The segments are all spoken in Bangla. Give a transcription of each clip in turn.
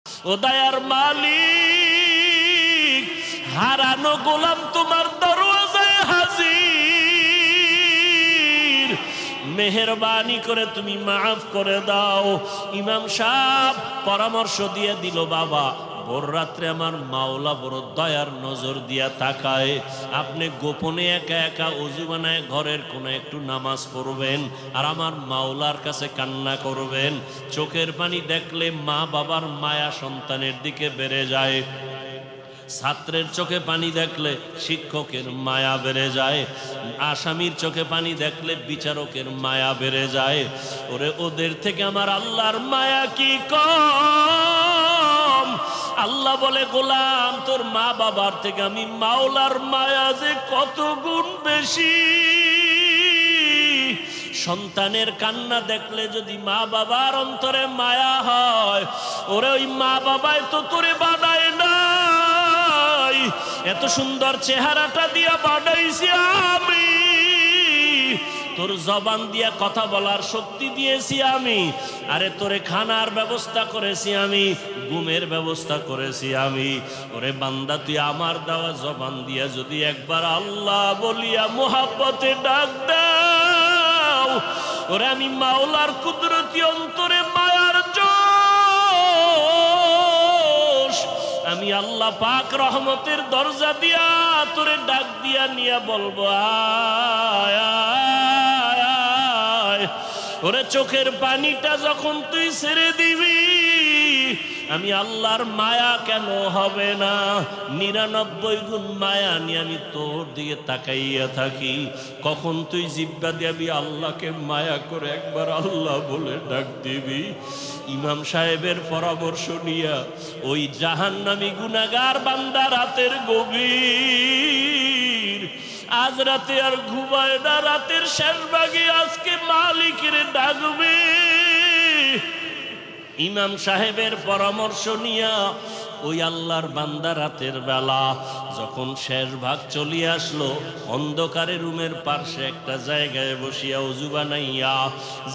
ও দয়ার মালিক, হারানো গোলাম তোমার দরওয়াজায় হাজির, মেহেরবানি করে তুমি মাফ করে দাও। ইমাম সাহেব পরামর্শ দিয়ে দিল, বাবা ভোর রাত্রে আমার মাওলা বড় দয়ার নজর দিয়া তাকায়, আপনি গোপনে একা একা ওযু বানায় ঘরের কোন একটু নামাজ পড়বেন আর আমার মাওলার কাছে কান্না করবেন। চোখের পানি দেখলে মা বাবার মায়া সন্তানের দিকে বেড়ে যায়, ছাত্রের চোখে পানি দেখলে শিক্ষকের মায়া বেড়ে যায়, আসামির চোখে পানি দেখলে বিচারকের মায়া বেড়ে যায়। ওরে ওদের থেকে আমার আল্লাহর মায়া কি কম? আল্লাহ বলে, গোলাম তোর মা বাবার থেকে আমি মাওলার মায়া যে কত গুণ বেশি। সন্তানের কান্না দেখলে যদি মা বাবার অন্তরে মায়া হয়, ওরে ওই মা বাবাই তো তোরে বানায় না, এত সুন্দর চেহারাটা দিয়া বানাইছি আমি, তোর জবান দিয়া কথা বলার শক্তি দিয়েছি আমি, আরে তোরে খানার ব্যবস্থা করেছি আমি, ঘুমের ব্যবস্থা করেছি আমি। ওরে বান্দা, তুই আমার দেওয়া জবান দিয়া যদি একবার আল্লাহ বলিয়া মোহাব্বতে ডাক দাও, ওরে আমি মাওলার কুদরতি অন্তরে মায়ার জোশ, আমি আল্লাহ পাক রহমতের দরজা দিয়া তোরে ডাক দিয়া নিয়া বলবো, আয় আয় আয়। ওরে চোখের পানিটা যখন তুই ছেড়ে দিবি, আমি আল্লাহর মায়া কেন হবে না? 99 গুণ মায়া নিয়ে আমি তোর দিকে তাকাইয়া থাকি। কখন তুই জিব্বা দিবি আল্লাহকে মায়া করে একবার আল্লাহ বলে ডাক দিবি। ইমাম সাহেবের পরামর্শ নিয়া ওই জাহান্নামী গুনাহগার বান্দা রাতের গভীর, আজ রাতে আর ঘুমায় না, রাতের শেষ ভাগে আজকে মালিকের ডাকবে। ইমাম সাহেবের পরামর্শ নিয়া ওই আল্লাহর বান্দা রাতের বেলা যখন শেষ ভাগ চলিয়ে আসলো, অন্ধকারে রুমের পার্শ্বে একটা জায়গায় বসিয়া ওযু বানাইয়া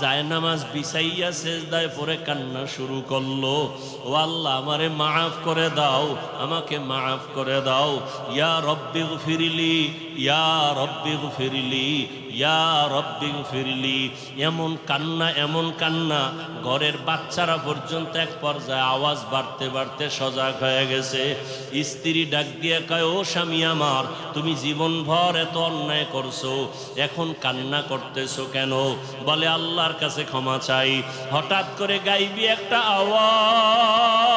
জায়নামাজ বিছাইয়া সেজদায় পড়ে কান্না শুরু করলো, ও আল্লাহ আমারে মাফ করে দাও, আমাকে মাফ করে দাও, ইয়া রব্বি গফিরলি, ইয়া রব্বি গফিরলি, ইয়া রব্বি গফিরলি। এমন কান্না, এমন কান্না, ঘরের বাচ্চারা পর্যন্ত এক পর্যায়ে আওয়াজ বাড়তে বাড়তে সজাগ হয়ে গেছে। স্ত্রী ডাক দিয়ে কয়, ও স্বামী আমার, তুমি জীবনভর এত অন্যায় করছো, এখন কান্না করতেছো কেন? বলে, আল্লাহর কাছে ক্ষমা চাই। হঠাৎ করে গাইবি একটা আওয়াজ,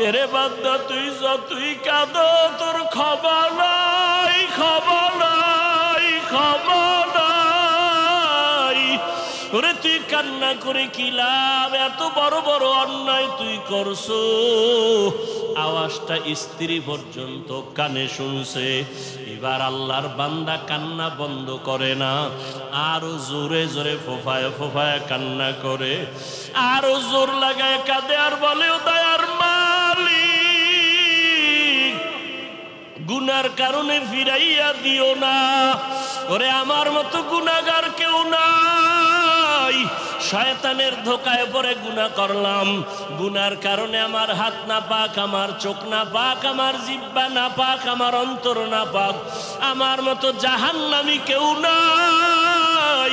এরে বান্দা তুই যতই কাঁদো তোর ক্ষমা নাই, ক্ষমা নাই, ক্ষমা নাই। ওরে তুই কান্না করে কি লাভ? এত বড় বড় অন্যায় তুই করছো। আওয়াজটা স্ত্রী পর্যন্ত কানে শুনছে। এবার আল্লাহর বান্দা কান্না বন্ধ করে না, আরো জোরে জোরে ফোফায় ফোফায় কান্না করে, আরো জোর লাগায় কাঁদে আর বলে, ও দয়ার মালিক, গুনার কারণে ফিরাইয়া দিও না, ওরে আমার মতো গুনাহগার কেউ নাই, শয়তানের ধোকায় পড়ে গুনাহ করলাম, গুনার কারণে আমার হাত না পাক, আমার চোখ না পাক, আমার জিহ্বা না পাক, আমার অন্তর না পাক, আমার মতো জাহান্নামী কেউ নাই।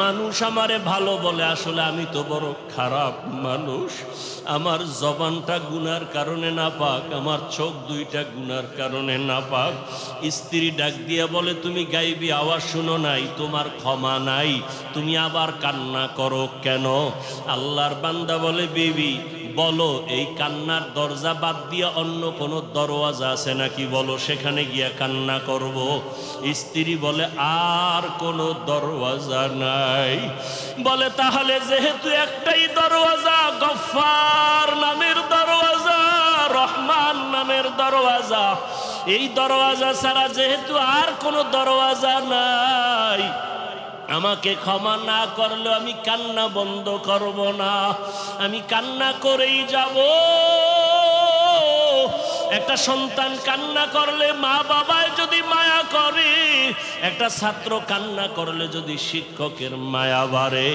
মানুষ আমারে ভালো বলে, আসলে আমি তো বড় খারাপ মানুষ, আমার জবানটা গুনার কারণে না পাক, আমার চোখ দুইটা গুনার কারণে না পাক। স্ত্রী ডাক দিয়া বলে, তুমি গাইবি আওয়াজ শুনো নাই, তোমার ক্ষমা নাই, তুমি আবার কান্না করো কেন? আল্লাহর বান্দা বলে, বিবি বলো, এই কান্নার দরজা বাদ দিয়া অন্য কোনো দরওয়াজা আছে নাকি? বলো, সেখানে গিয়া কান্না করব। স্ত্রী বলে, আর কোনো দরওয়াজা নাই। বলে, তাহলে যেহেতু একটাই দরওয়াজা, গফফার নামের দরওয়াজা, রহমান নামের দরওয়াজা, এই দরওয়াজা ছাড়া যেহেতু আর কোনো দরওয়াজা নাই, আমাকে ক্ষমা না করলে আমি কান্না বন্ধ করব না, আমি কান্না করেই যাব। একটা সন্তান কান্না করলে মা বাবায় যদি মায়া করে, একটা ছাত্র কান্না করলে যদি শিক্ষকের মায়া বাড়ে,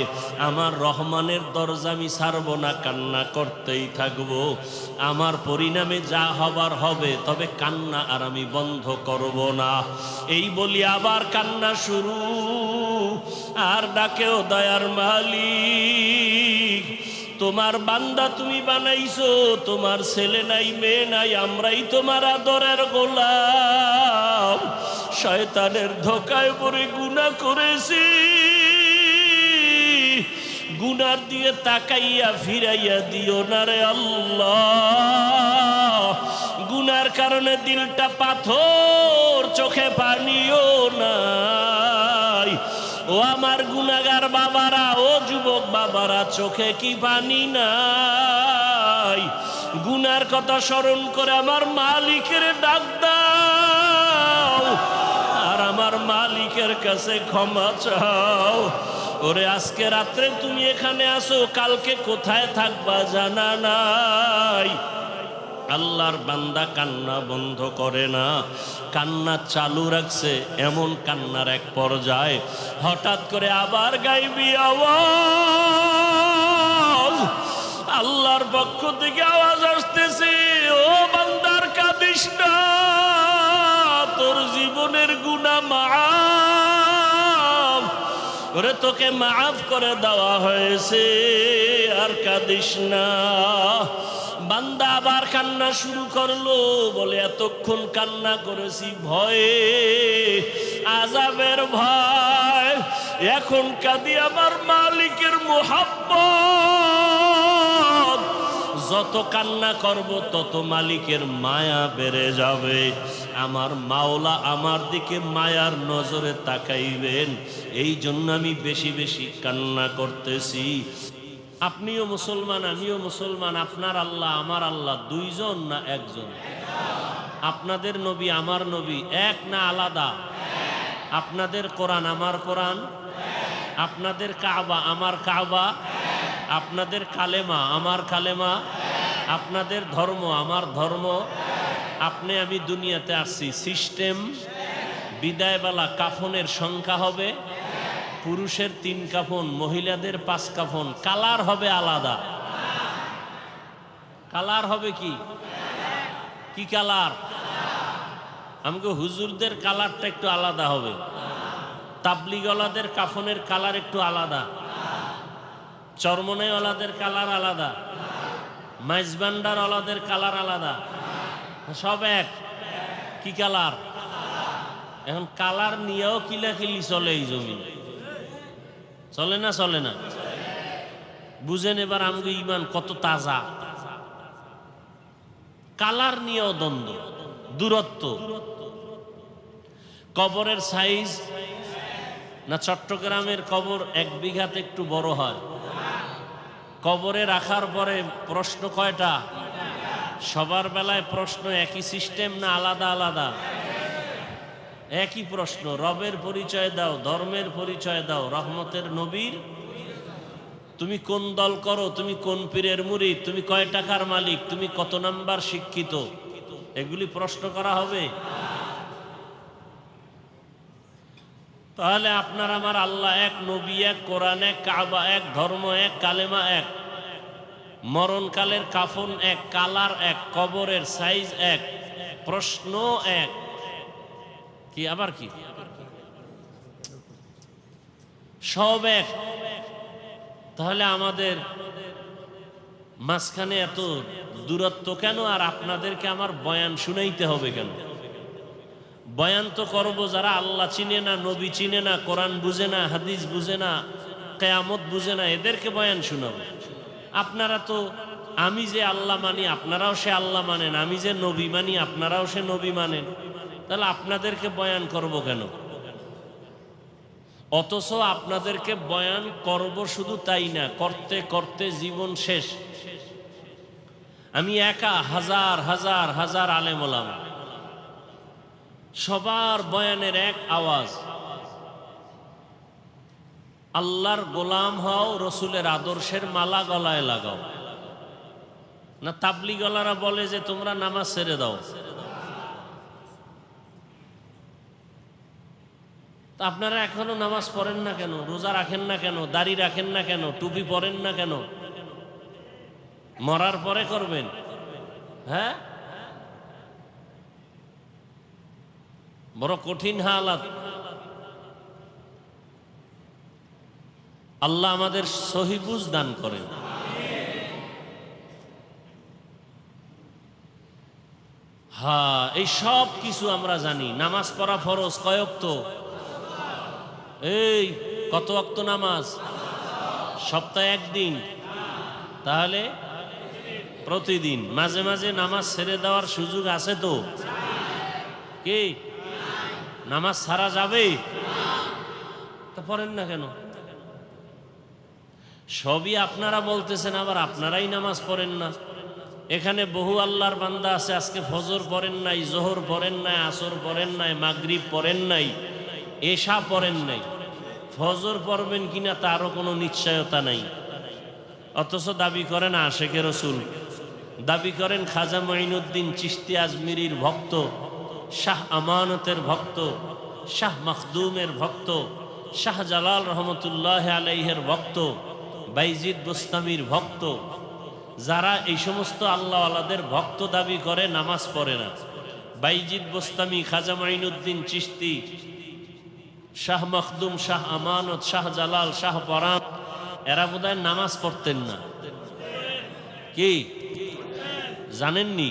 আমার রহমানের দরজা আমি ছাড়বো না, কান্না করতেই থাকবো। আমার পরিণামে যা হবার হবে, তবে কান্না আর আমি বন্ধ করব না। এই বলি আবার কান্না শুরু, আর ডাকেও দয়ার মালিক, তোমার বান্দা তুমি বানাইছো, তোমার ছেলে নাই মেয়ে নাই, আমরাই তোমার আদরের গোলাম। শয়তানের ধোকায় পড়ে গুনাহ করেছি, গুনার দিয়ে তাকাইয়া ফিরাইয়া দিও না রে আল্লাহ। গুনার কারণে দিলটা পাথর, চোখে পানিও নাই। ও আমার গুনাহগার বাবারা, ও যুবক বাবারা, চোখে কি পানি নাই? গুনার কথা স্মরণ করে আমার মালিকের ডাক দাও, আর আমার মালিকের কাছে ক্ষমা চাও। ওরে আজকে রাত্রে তুমি এখানে আসো, কালকে কোথায় থাকবা জানা নাই। আল্লাহর বান্দা কান্না বন্ধ করে না, কান্না চালু রাখছে। এমন কান্নার এক পর্যায়ে হঠাৎ করে আবার গাইবি আওয়াজ, আল্লাহর পক্ষ থেকে আওয়াজ আসতেছে, ও বান্দার কাঁদিস না, তোর জীবনের গুনাহ মাফ, ওরে তোকে মাফ করে দেওয়া হয়েছে, আর কাঁদিস না। বান্দা আবার কান্না শুরু করলো, বলে এতক্ষণ কান্না করেছি ভয়ে, আযাবের ভয়, এখন কাঁদি আমার মালিকের মুহাব্বত। যত কান্না করব তত মালিকের মায়া বেড়ে যাবে, আমার মাওলা আমার দিকে মায়ার নজরে তাকাইবেন। এই জন্য আমি বেশি বেশি কান্না করতেছি। আপনিও মুসলমান, আমিও মুসলমান। আপনার আল্লাহ আমার আল্লাহ দুইজন না একজন? আপনাদের নবী আমার নবী এক না আলাদা? আপনাদের কোরআন আমার কোরআন, আপনাদের কাবা আমার কাবা, আপনাদের কালেমা আমার কালেমা, আপনাদের ধর্ম আমার ধর্ম। আপনি আমি দুনিয়াতে আসছি, সিস্টেম বিদায়বেলা কাফনের সংখ্যা হবে, পুরুষের 3 কাফন, মহিলাদের 5 কাফন। কালার হবে আলাদা। কালার হবে কি কি কালার? আমাকে হুজুরদের কালারটা একটু আলাদা হবে, তাবলিগওয়ালাদের কাফনের কালার একটু আলাদা, চরমনাইওয়ালাদের কালার আলাদা, মাইজবান্ডারওয়ালাদের কালার আলাদা, সব এক। কি কালার? এখন কালার নিয়েও কিলাকিলি চলে এই জমিন, চলে না? চলে না? বুঝেন এবার আমাকে ইমান কত তাজা। কালার নিয়েও দ্বন্দ্ব, দূরত্ব। কবরের সাইজ না চট্টগ্রামের কবর 1 বিঘাতে একটু বড় হয়? কবরে রাখার পরে প্রশ্ন কয়টা? সবার বেলায় প্রশ্ন একই সিস্টেম না আলাদা আলাদা? একই প্রশ্ন। রবের পরিচয় দাও, ধর্মের পরিচয় দাও, রহমতের নবীর। তুমি কোন দল করো, তুমি কোন পীরের মুরিদ, তুমি কয় টাকার মালিক, তুমি কত নাম্বার শিক্ষিত, এগুলি প্রশ্ন করা হবে? তাহলে আপনার আমার আল্লাহ এক, নবী এক, কোরআন এক, কাবা এক, ধর্ম এক, কালেমা এক, মরণকালের কাফন এক, কালার এক, কবরের সাইজ এক, প্রশ্ন এক। কি আবার কি? সব এক। তাহলে আমাদের মাঝখানে এত দূরত্ব কেন? আর আপনাদেরকে আমার বয়ান শুনাইতে হবে কেন? বয়ান তো করবো যারা আল্লাহ চিনে না, নবী চিনে না, কোরআন বুঝে না, হাদিস বুঝে না, কিয়ামত বুঝে না, এদেরকে বয়ান শুনাবো। আপনারা তো, আমি যে আল্লাহ মানি আপনারাও সে আল্লাহ মানেন, আমি যে নবী মানি আপনারাও সে নবী মানেন, তাহলে আপনাদেরকে বয়ান করব কেন? অথচ আপনাদেরকে বয়ান করব শুধু তাই না, করতে করতে জীবন শেষ। আমি একা হাজার হাজার হাজার আলেম ওলামা, সবার বয়ানের এক আওয়াজ, আল্লাহর গোলাম হও, রসুলের আদর্শের মালা গলায় লাগাও। না তাবলিগওয়ালারা বলে যে তোমরা নামাজ ছেড়ে দাও। তা আপনারা এখনো নামাজ পড়েন না কেন? রোজা রাখেন না কেন? দাড়ি রাখেন না কেন? টুপি পরেন না কেন? মরার পরে করবেন? হ্যাঁ, বড় কঠিন হালাত। আল্লাহ আমাদের সহি বুঝ দান করেন। হ্যাঁ, এই সব কিছু আমরা জানি। নামাজ পড়া ফরজ কয় ওয়াক্ত? এই কত ওয়াক্ত নামাজ? সপ্তাহে একদিন, তাহলে প্রতিদিন। মাঝে মাঝে নামাজ ছেড়ে দেওয়ার সুযোগ আছে তো? কি নামাজ ছাড়া যাবে? তা পড়েন না কেন? সবই আপনারা বলতেছেন, আবার আপনারাই নামাজ পড়েন না। এখানে বহু আল্লাহর বান্দা আছে, আজকে ফজর পড়েন নাই, জোহর পড়েন নাই, আসর পড়েন নাই, মাগরিব পড়েন নাই, এশা পড়েন নাই। ফজর পড়বেন কিনা তারও কোনো নিশ্চয়তা নাই, অথচ দাবি করেন আশেকে রসুল, দাবি করেন খাজা মঈনুদ্দিন চিশতি আজমিরির ভক্ত, শাহ আমানতের ভক্ত, শাহ মখদুমের ভক্ত, শাহ জালাল রহমতুল্লাহ আলাইহের ভক্ত, বাইজিদ বুস্তামির ভক্ত। যারা এই সমস্ত আল্লাহওয়ালাদের ভক্ত দাবি করে নামাজ পড়ে না, বাইজিদ বুস্তামি, খাজা মঈনুদ্দিন চিশতি, শাহ মখদুম, শাহ আমানত, শাহ জালাল, শাহ পরাণ, এরা বোধহয় নামাজ পড়তেন না। কি জানেননি?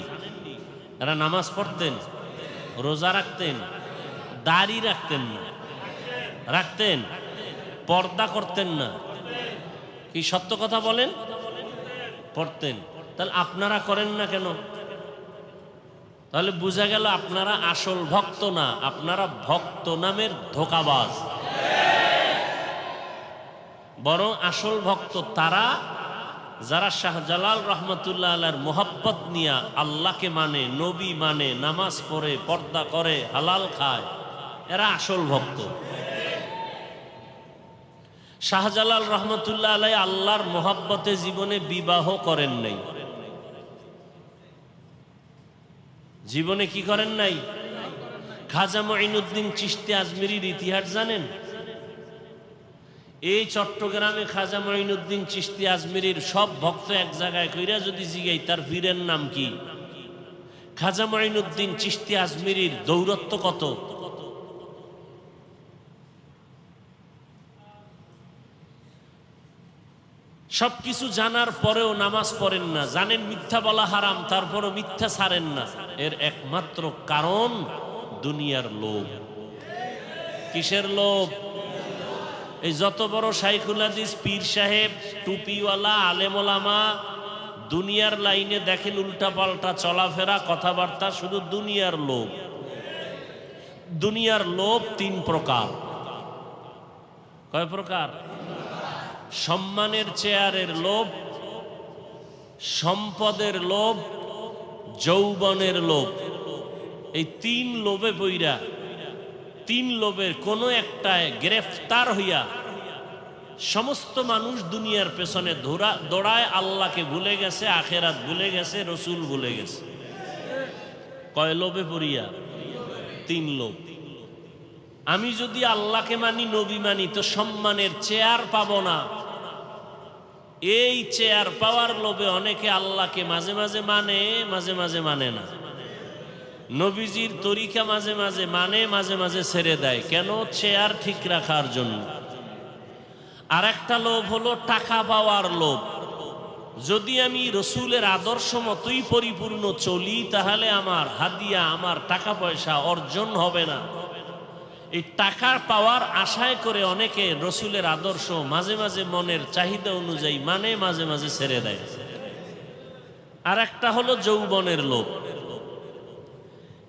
এরা নামাজ পড়তেন, রোজা রাখতেন, দাড়ি রাখতেন না, রাখতেন, পর্দা করতেন না। কি সত্য কথা বলেন? পড়তেন। তাহলে আপনারা করেন না কেন? তাহলে বোঝা গেল আপনারা আসল ভক্ত না, আপনারা ভক্ত নামের ধোঁকাবাজ। বরং আসল ভক্ত তারা যারা শাহজালাল রহমতুল্লাহ আলাইহির মোহাব্বত নিয়ে আল্লাহকে মানে, নবী মানে, নামাজ পড়ে, পর্দা করে, হালাল খায়, এরা আসল ভক্ত। শাহজালাল রহমতুল্লাহ আলাইহি আল্লাহর মোহাব্বতে জীবনে বিবাহ করেন নাই। জীবনে কি করেন নাই? খাজা মঈনুদ্দিন চিশতি আজমিরির ইতিহাস জানেন? এই চট্টগ্রামে খাজা মঈনুদ্দিন চিশতি আজমিরির সব ভক্ত এক জায়গায় কইরা যদি জিগাই তার পীরের নাম কি, খাজা মঈনুদ্দিন চিশতি আজমিরির দৌরত্ব কত? সবকিছু জানার পরেও নামাজ পড়েন না, জানেন মিথ্যা বলা হারাম, তারপরও মিথ্যা ছাড়েন না। এর একমাত্র কারণ দুনিয়ার লোভ। কিসের লোভ? এই যত বড় শাইখুল হাদিস, পীর সাহেব, টুপিওয়ালা, আলেম ওলামা, দুনিয়ার লাইনে দেখেন উল্টা পাল্টা চলাফেরা, কথাবার্তা, শুধু দুনিয়ার লোভ। দুনিয়ার লোভ তিন প্রকার। কয় প্রকার? সম্মানের চেয়ারের লোভ, সম্পদের লোভ, যৌবনের লোভ। এই তিন লোভে পইরা, তিন লোভের কোন একটায় গ্রেফতার হইয়া সমস্ত মানুষ দুনিয়ার পেছনে দৌড়ায়, আল্লাহকে ভুলে গেছে, আখেরাত ভুলে গেছে, রসুল ভুলে গেছে। কয় লোভে পড়িয়া? তিন লোভ। আমি যদি আল্লাহকে মানি, নবী মানি, তো সম্মানের চেয়ার পাবো না। এই চেয়ার পাওয়ার লোভে অনেকে আল্লাহকে মাঝে মাঝে মানে, মাঝে মাঝে মানে না। নবীজির তরিকা মাঝে মাঝে মানে, মাঝে মাঝে ছেড়ে দেয়। কেন? চেয়ার ঠিক রাখার জন্য। আর একটা লোভ হলো টাকা পাওয়ার লোভ। যদি আমি রসুলের আদর্শ মতোই পরিপূর্ণ চলি, তাহলে আমার হাদিয়া, আমার টাকা পয়সা অর্জন হবে না। এই টাকা পাওয়ার আশায় করে অনেকে রসুলের আদর্শ মাঝে মাঝে মনের চাহিদা অনুযায়ী মানে, মাঝে মাঝে ছেড়ে দেয়। আর একটা হলো যৌবনের লোভ।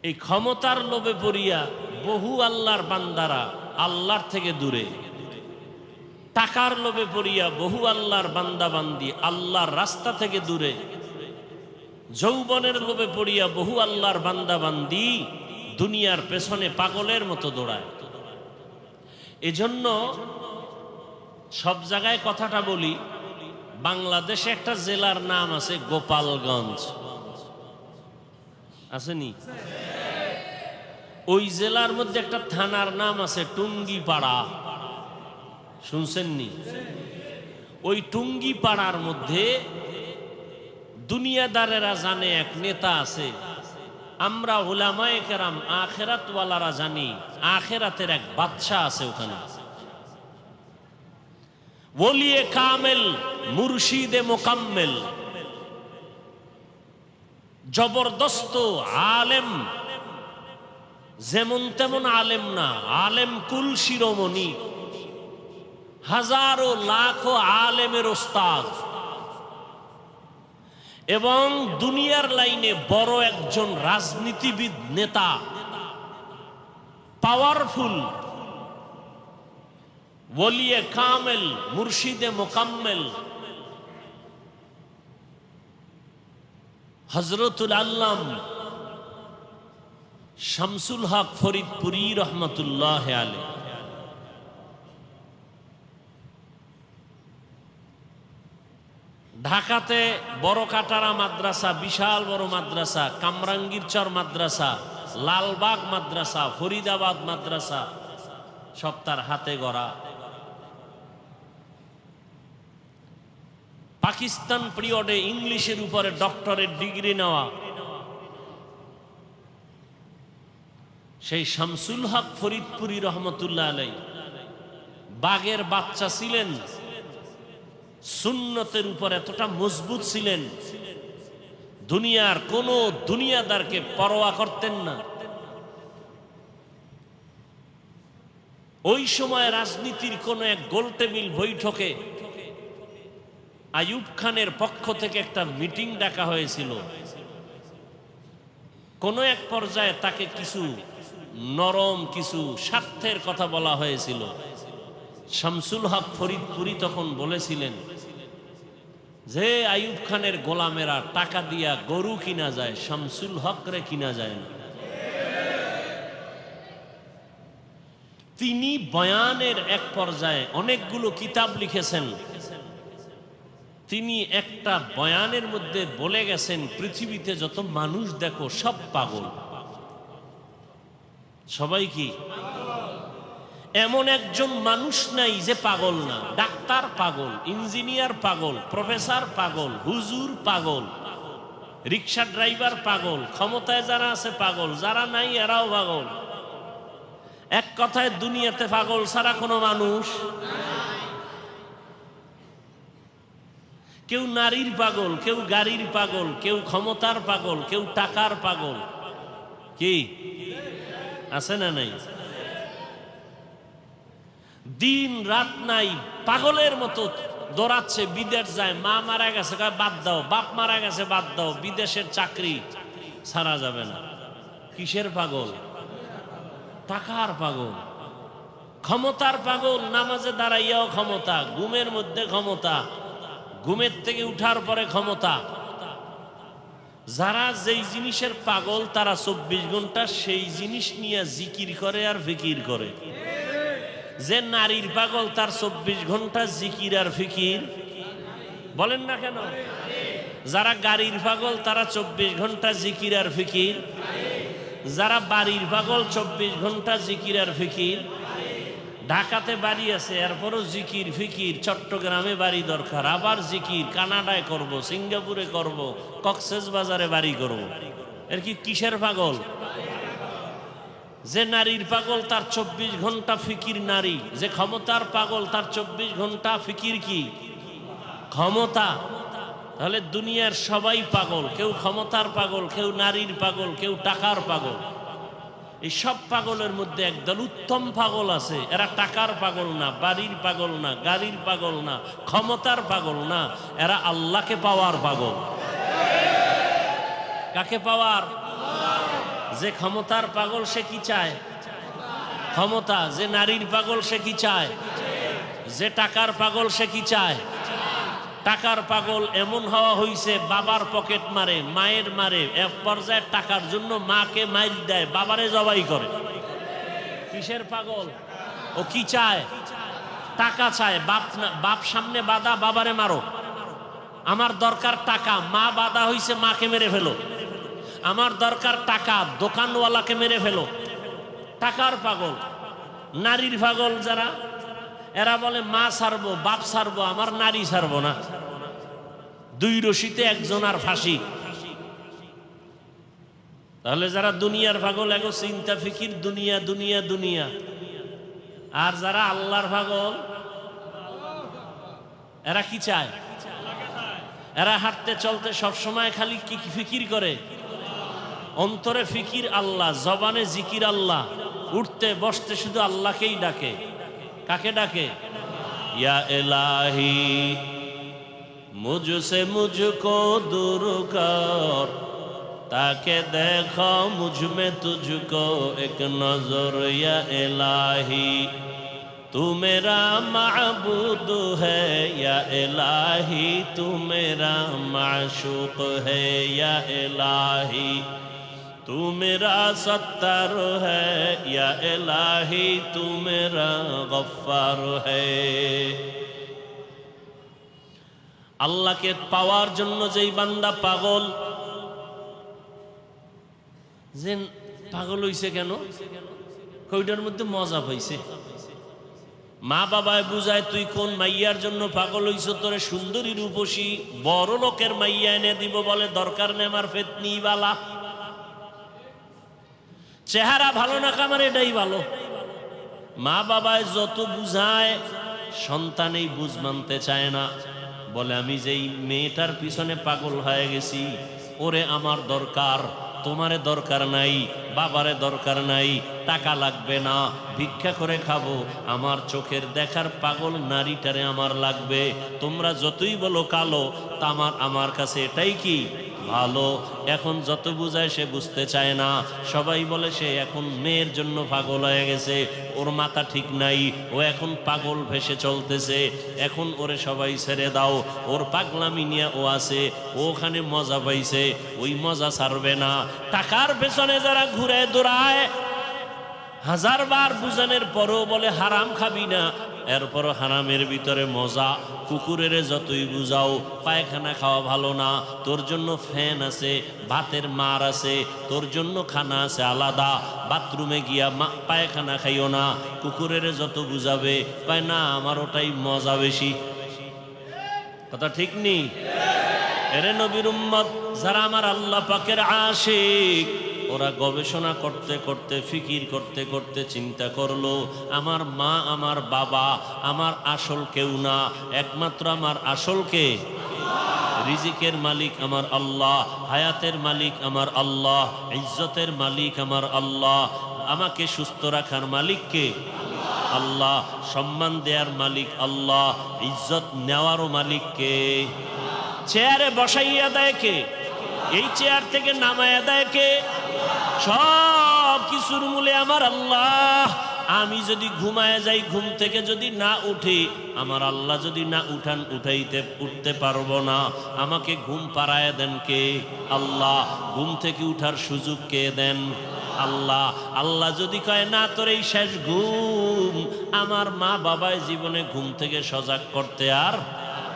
এই ক্ষমতার লোভে পড়িয়া বহু আল্লাহর বান্দারা আল্লাহর থেকে দূরে, টাকার লোভে পড়িয়া বহু আল্লাহর বান্দা বান্দি আল্লাহর রাস্তা থেকে দূরে, যৌবনের লোভে পড়িয়া বহু আল্লাহর বান্দা বান্দি দুনিয়ার পেছনে পাগলের মতো দৌড়ায়। এজন্য সব জায়গায় কথাটা বলি, বাংলাদেশে একটা জেলার নাম আছে গোপালগঞ্জ, আসেনি? ওই জেলার মধ্যে একটা থানার নাম আছে টুঙ্গিপাড়া, শুনছেননি? ওই টুঙ্গিপাড়ার মধ্যে দুনিয়াদারেরা জানে এক নেতা আছে, আমরা উলামায়ে কেরাম আখিরাতওয়ালারা জানি আখিরাতের এক বাদশা আছে ওখানে, ওলিয়ে কামেল মুর্শিদে মোকাম্মেল, জবরদস্ত আলেম, যেমন তেমন আলেম না, আলেম কুল শিরোমণি, হাজারো লাখো আলেমের ওস্তাদ এবং দুনিয়ার লাইনে বড় একজন রাজনীতিবিদ নেতা, পাওয়ারফুল, ওলিয়ে কামেল মুর্শিদে মোকাম্মেল হযরতুল আল্লাম শামসুল হক ফরিদপুরি রহমতুল্লাহ আলাইহি। ঢাকাতে বড় কাটারা মাদ্রাসা, বিশাল বড় মাদ্রাসা, কামরাঙ্গীরচর মাদ্রাসা, লালবাগ মাদ্রাসা, ফরিদাবাদ মাদ্রাসা, সব তার হাতে গড়া। পাকিস্তান পিরিয়ডে ইংলিশের উপরে ডক্টরেট ডিগ্রি নেওয়া সেই শামসুল হক ফরিদপুরি রহমতুল্লাহ আলাইহি বাগের বাচ্চা ছিলেন, সুন্নতের উপর এতটা মজবুত ছিলেন, দুনিয়ার কোন দুনিয়াদারকে পরোয়া করতেন না। ওই সময় রাজনীতির কোন এক গোলটেবিল বৈঠকে আইয়ুব খানের পক্ষ থেকে একটা মিটিং ডাকা হয়েছিল। কোন এক পর্যায়ে তাকে কিছু নরম কিছু স্বার্থের কথা বলা হয়েছিল। শামসুল হক ফরিদপুরি তখন বলেছিলেন যে আইয়ুব খানের গোলামেরা টাকা দিয়া গরু কিনা যায়, শামসুল হক রে কিনা যায় না। তিনি বয়ানের এক পর্যায়ে অনেকগুলো কিতাব লিখেছেন। তিনি একটা বয়ানের মধ্যে বলে গেছেন, পৃথিবীতে যত মানুষ দেখো সব পাগল। সবাই কি? এমন একজন মানুষ নাই যে পাগল না। ডাক্তার পাগল, ইঞ্জিনিয়ার পাগল, প্রফেসর পাগল, হুজুর পাগল, রিক্সা ড্রাইভার পাগল, ক্ষমতায় যারা আছে পাগল, যারা নাই এরাও পাগল। এক কথায় দুনিয়াতে পাগল ছাড়া কোনো মানুষ। কেউ নারীর পাগল, কেউ গাড়ির পাগল, কেউ ক্ষমতার পাগল, কেউ টাকার পাগল। কি আছে না নাই? দিন রাত নাই, পাগলের মতো দৌড়াচ্ছে, বিদেশ যায়। মা মারা গেছে বাদ দাও, বাপ মারা গেছে বাদ দাও, বিদেশের চাকরি ছাড়া যাবে না। কিসের পাগল? টাকার পাগল, ক্ষমতার পাগল। নামাজে দাঁড়াইয়াও ক্ষমতা, ঘুমের মধ্যে ক্ষমতা, ঘুমের থেকে উঠার পরে ক্ষমতা। যারা যেই জিনিসের পাগল তারা 24 ঘন্টা সেই জিনিস নিয়ে জিকির করে আর ফিকির করে। যে নারীর পাগল তার 24 ঘন্টা জিকির আর ফিকির। বলেন না কেন? যারা গাড়ির পাগল তারা 24 ঘন্টা জিকির আর ফিকির। যারা বাড়ির পাগল 24 ঘন্টা জিকির আর ফিকির। ঢাকাতে বাড়ি আছে এরপরও জিকির ফিকির, চট্টগ্রামে বাড়ি দরকার, আবার জিকির, কানাডায় করব, সিঙ্গাপুরে করব, কক্সবাজারে বাড়ি করব। এর কি কিসের পাগল? যে নারীর পাগল তার 24 ঘন্টা ফিকির নারী। যে ক্ষমতার পাগল তার 24 ঘন্টা ফিকির কি? ক্ষমতা। তাহলে দুনিয়ার সবাই পাগল। কেউ ক্ষমতার পাগল, কেউ নারীর পাগল, কেউ টাকার পাগল। এই সব পাগলের মধ্যে একদল উত্তম পাগল আছে। এরা টাকার পাগল না, বাড়ির পাগল না, গাড়ির পাগল না, ক্ষমতার পাগল না, এরা আল্লাহকে পাওয়ার পাগল। কাকে পাওয়ার? যে ক্ষমতার পাগল সে কি চায়? ক্ষমতা। যে নারীর পাগল সে কি চায়? যে টাকার পাগল সে কি চায়? টাকার পাগল এমন হওয়া হইছে, বাবার পকেট মারে, মায়ের মারে, এক পর্যায়ে টাকার জন্য মাকে মাইর দেয়, বাবারে জবাই করে। কিসের পাগল? ও কি চায়? টাকা চায়। বাপ সামনে বাধা, বাবারে মারো। আমার দরকার টাকা, মা বাধা হইছে, মাকে মেরে ফেলো। আমার দরকার টাকা, দোকানওয়ালাকে মেরে ফেলো। টাকার পাগল, নারীর পাগল যারা, এরা বলে মা ছাড়বো, বাপ ছাড়বো, আমার নারী ছাড়বো না। দুই রশিতে একজন আর ফাঁসি। তাহলে যারা দুনিয়ার পাগল, এগো চিন্তা ফিকির দুনিয়া দুনিয়া দুনিয়া। আর যারা আল্লাহর পাগল, এরা কি চায়? এরা হাঁটতে চলতে সবসময় খালি কি ফিকির করে? অন্তরে ফিকির আল্লাহ, জবানে জিকির আল্লাহ, উঠতে বসতে শুধু আল্লাহকেই ডাকে। কাকে ডাকে? ইয়া ইলাহি মুঝসে মুঝকো दूर कर, ताके देखो मुझ में तुझको एक नजर। या इलाही तू मेरा माबूद है, या इलाही तू मेरा माशूक है। या इलाही तू मेरा सत्तार है, या इलाही तू मेरा गफ्फार है। আল্লাহকে পাওয়ার জন্য যেই বান্দা পাগল, যে পাগল হইছে কেন? কইটার মধ্যে মজা পাইছে। মা বাবায় বুঝায়, তুই কোন মাইয়ার জন্য পাগল হইছ? তোরে সুন্দরী রূপসী বড় লোকের মাইয়া এনে দিব, বলে দরকার নেই আমার ফেতনি বালা। চেহারা ভালো না কামার, এটাই ভালো। মা বাবায় যত বুঝায়, সন্তান এই বুঝ মানতে চায় না। বলে আমি যেই মেয়েটার পিছনে পাগল হয়ে গেছি, ওরে আমার দরকার, তোমারে দরকার নাই, বাবারে দরকার নাই, টাকা লাগবে না, ভিক্ষা করে খাবো, আমার চোখের দেখার পাগল নারীটারে আমার লাগবে। তোমরা যতই বলো কালো, তা আমার কাছে এটাই কি ভালো। এখন যত বুঝায় সে বুঝতে চায় না। সবাই বলে সে এখন মেয়ের জন্য পাগল হয়ে গেছে, ওর মাথা ঠিক নাই, ও এখন পাগল ভেসে চলতেছে, এখন ওরে সবাই ছেড়ে দাও, ওর পাগলামি নিয়ে ও আছে, ও ওখানে মজা পাইছে, ওই মজা ছাড়বে না। টাকার পেছনে যারা ঘুরে দৌড়ায়, হাজারবার বুঝানোর পরও বলে হারাম খাবি না, এরপরও হারামের ভিতরে মজা। কুকুরের যতই বুঝাও পায়খানা খাওয়া ভালো না, তোর জন্য ফ্যান আছে, ভাতের মার আছে, তোর জন্য খানা আছে আলাদা, বাথরুমে গিয়া পায়খানা খাইও না। কুকুরের যত বুঝাবে, পায় না আমার ওটাই মজা বেশি। কথা ঠিক নেই? এরে নবীর উম্মত যারা আমার আল্লাহ পাকের আশিক, ওরা গবেষণা করতে করতে, ফিকির করতে করতে চিন্তা করলো, আমার মা আমার বাবা আমার আসল কেউ না, একমাত্র আমার আসল কে? রিজিকের মালিক আমার আল্লাহ, হায়াতের মালিক আমার আল্লাহ, ইজ্জতের মালিক আমার আল্লাহ, আমাকে সুস্থ রাখার মালিক কে? আল্লাহ, সম্মান দেওয়ার মালিক আল্লাহ, ইজ্জত নেওয়ারও মালিক কে? চেয়ারে বসাইয়া দেয় কে? এই চেয়ার থেকে নামাইয়া দেয় কে? সব কিছুর মূলে আমার আল্লাহ। আমি যদি ঘুমায় যাই, ঘুম থেকে যদি না উঠি, আমার আল্লাহ যদি না উঠতে পারবো না। আমাকে ঘুম পাড়ায় দেন কে? আল্লাহ। ঘুম থেকে উঠার সুযোগ কে দেন? আল্লাহ। আল্লাহ যদি কয় না তোর এই শেষ ঘুম, আমার মা বাবায় জীবনে ঘুম থেকে সজাগ করতে আর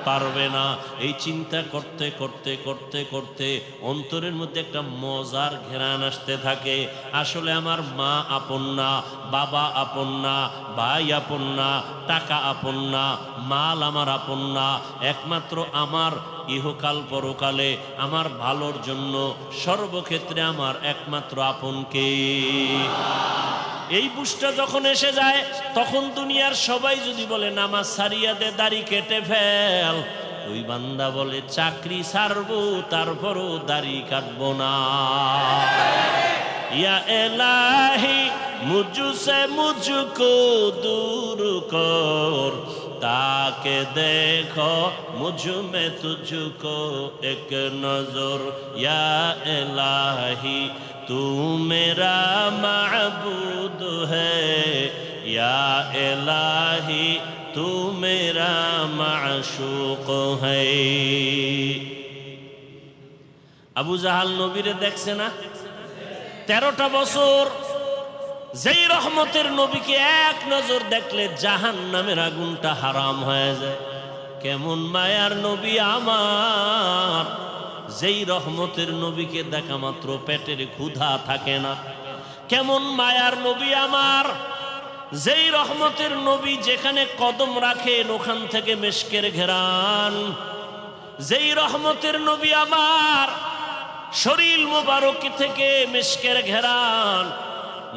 পারবে না। এই চিন্তা করতে করতে করতে করতে অন্তরের মধ্যে একটা মজার ঘেরান আসতে থাকে। আসলে আমার মা আপন না, বাবা আপন না, ভাই আপন না, টাকা আপন না, মাল আমার আপন না, একমাত্র আমার ইহকাল পরকালে আমার ভালোর জন্য সর্বক্ষেত্রে আমার একমাত্র আপন কে? এই বুঝটা যখন এসে যায়, তখন দুনিয়ার সবাই যদি বলে নামাজ ছাড়িয়া দে, দাড়ি কেটে ফেল, ওই বান্দা বলে চাকরি ছাড়বো, তারপরও দাড়ি কাটবো না। ইয়া ইলাহি মুঝসে মুঝকো দূর কর, ताके देखो मुझ में तुझको एक नजर। या इलाही तू मेरा माबूद है, या इलाही तू मेरा माशूक है। আবু জাহাল নবীরে দেখছে না? 13টা বছর যেই রহমতের নবীকে এক নজর দেখলে জাহান্নামের আগুনটা হারাম হয়ে যায়। কেমন মায়ার নবী আমার, যেই রহমতের নবীকে দেখা মাত্র পেটের ক্ষুধা থাকে না। কেমন মায়ার নবী আমার, যেই রহমতের নবী যেখানে কদম রাখেন ওখান থেকে মেশকের ঘেরান। যেই রহমতের নবী আমার, শরীর মোবারক থেকে মেশকের ঘেরান,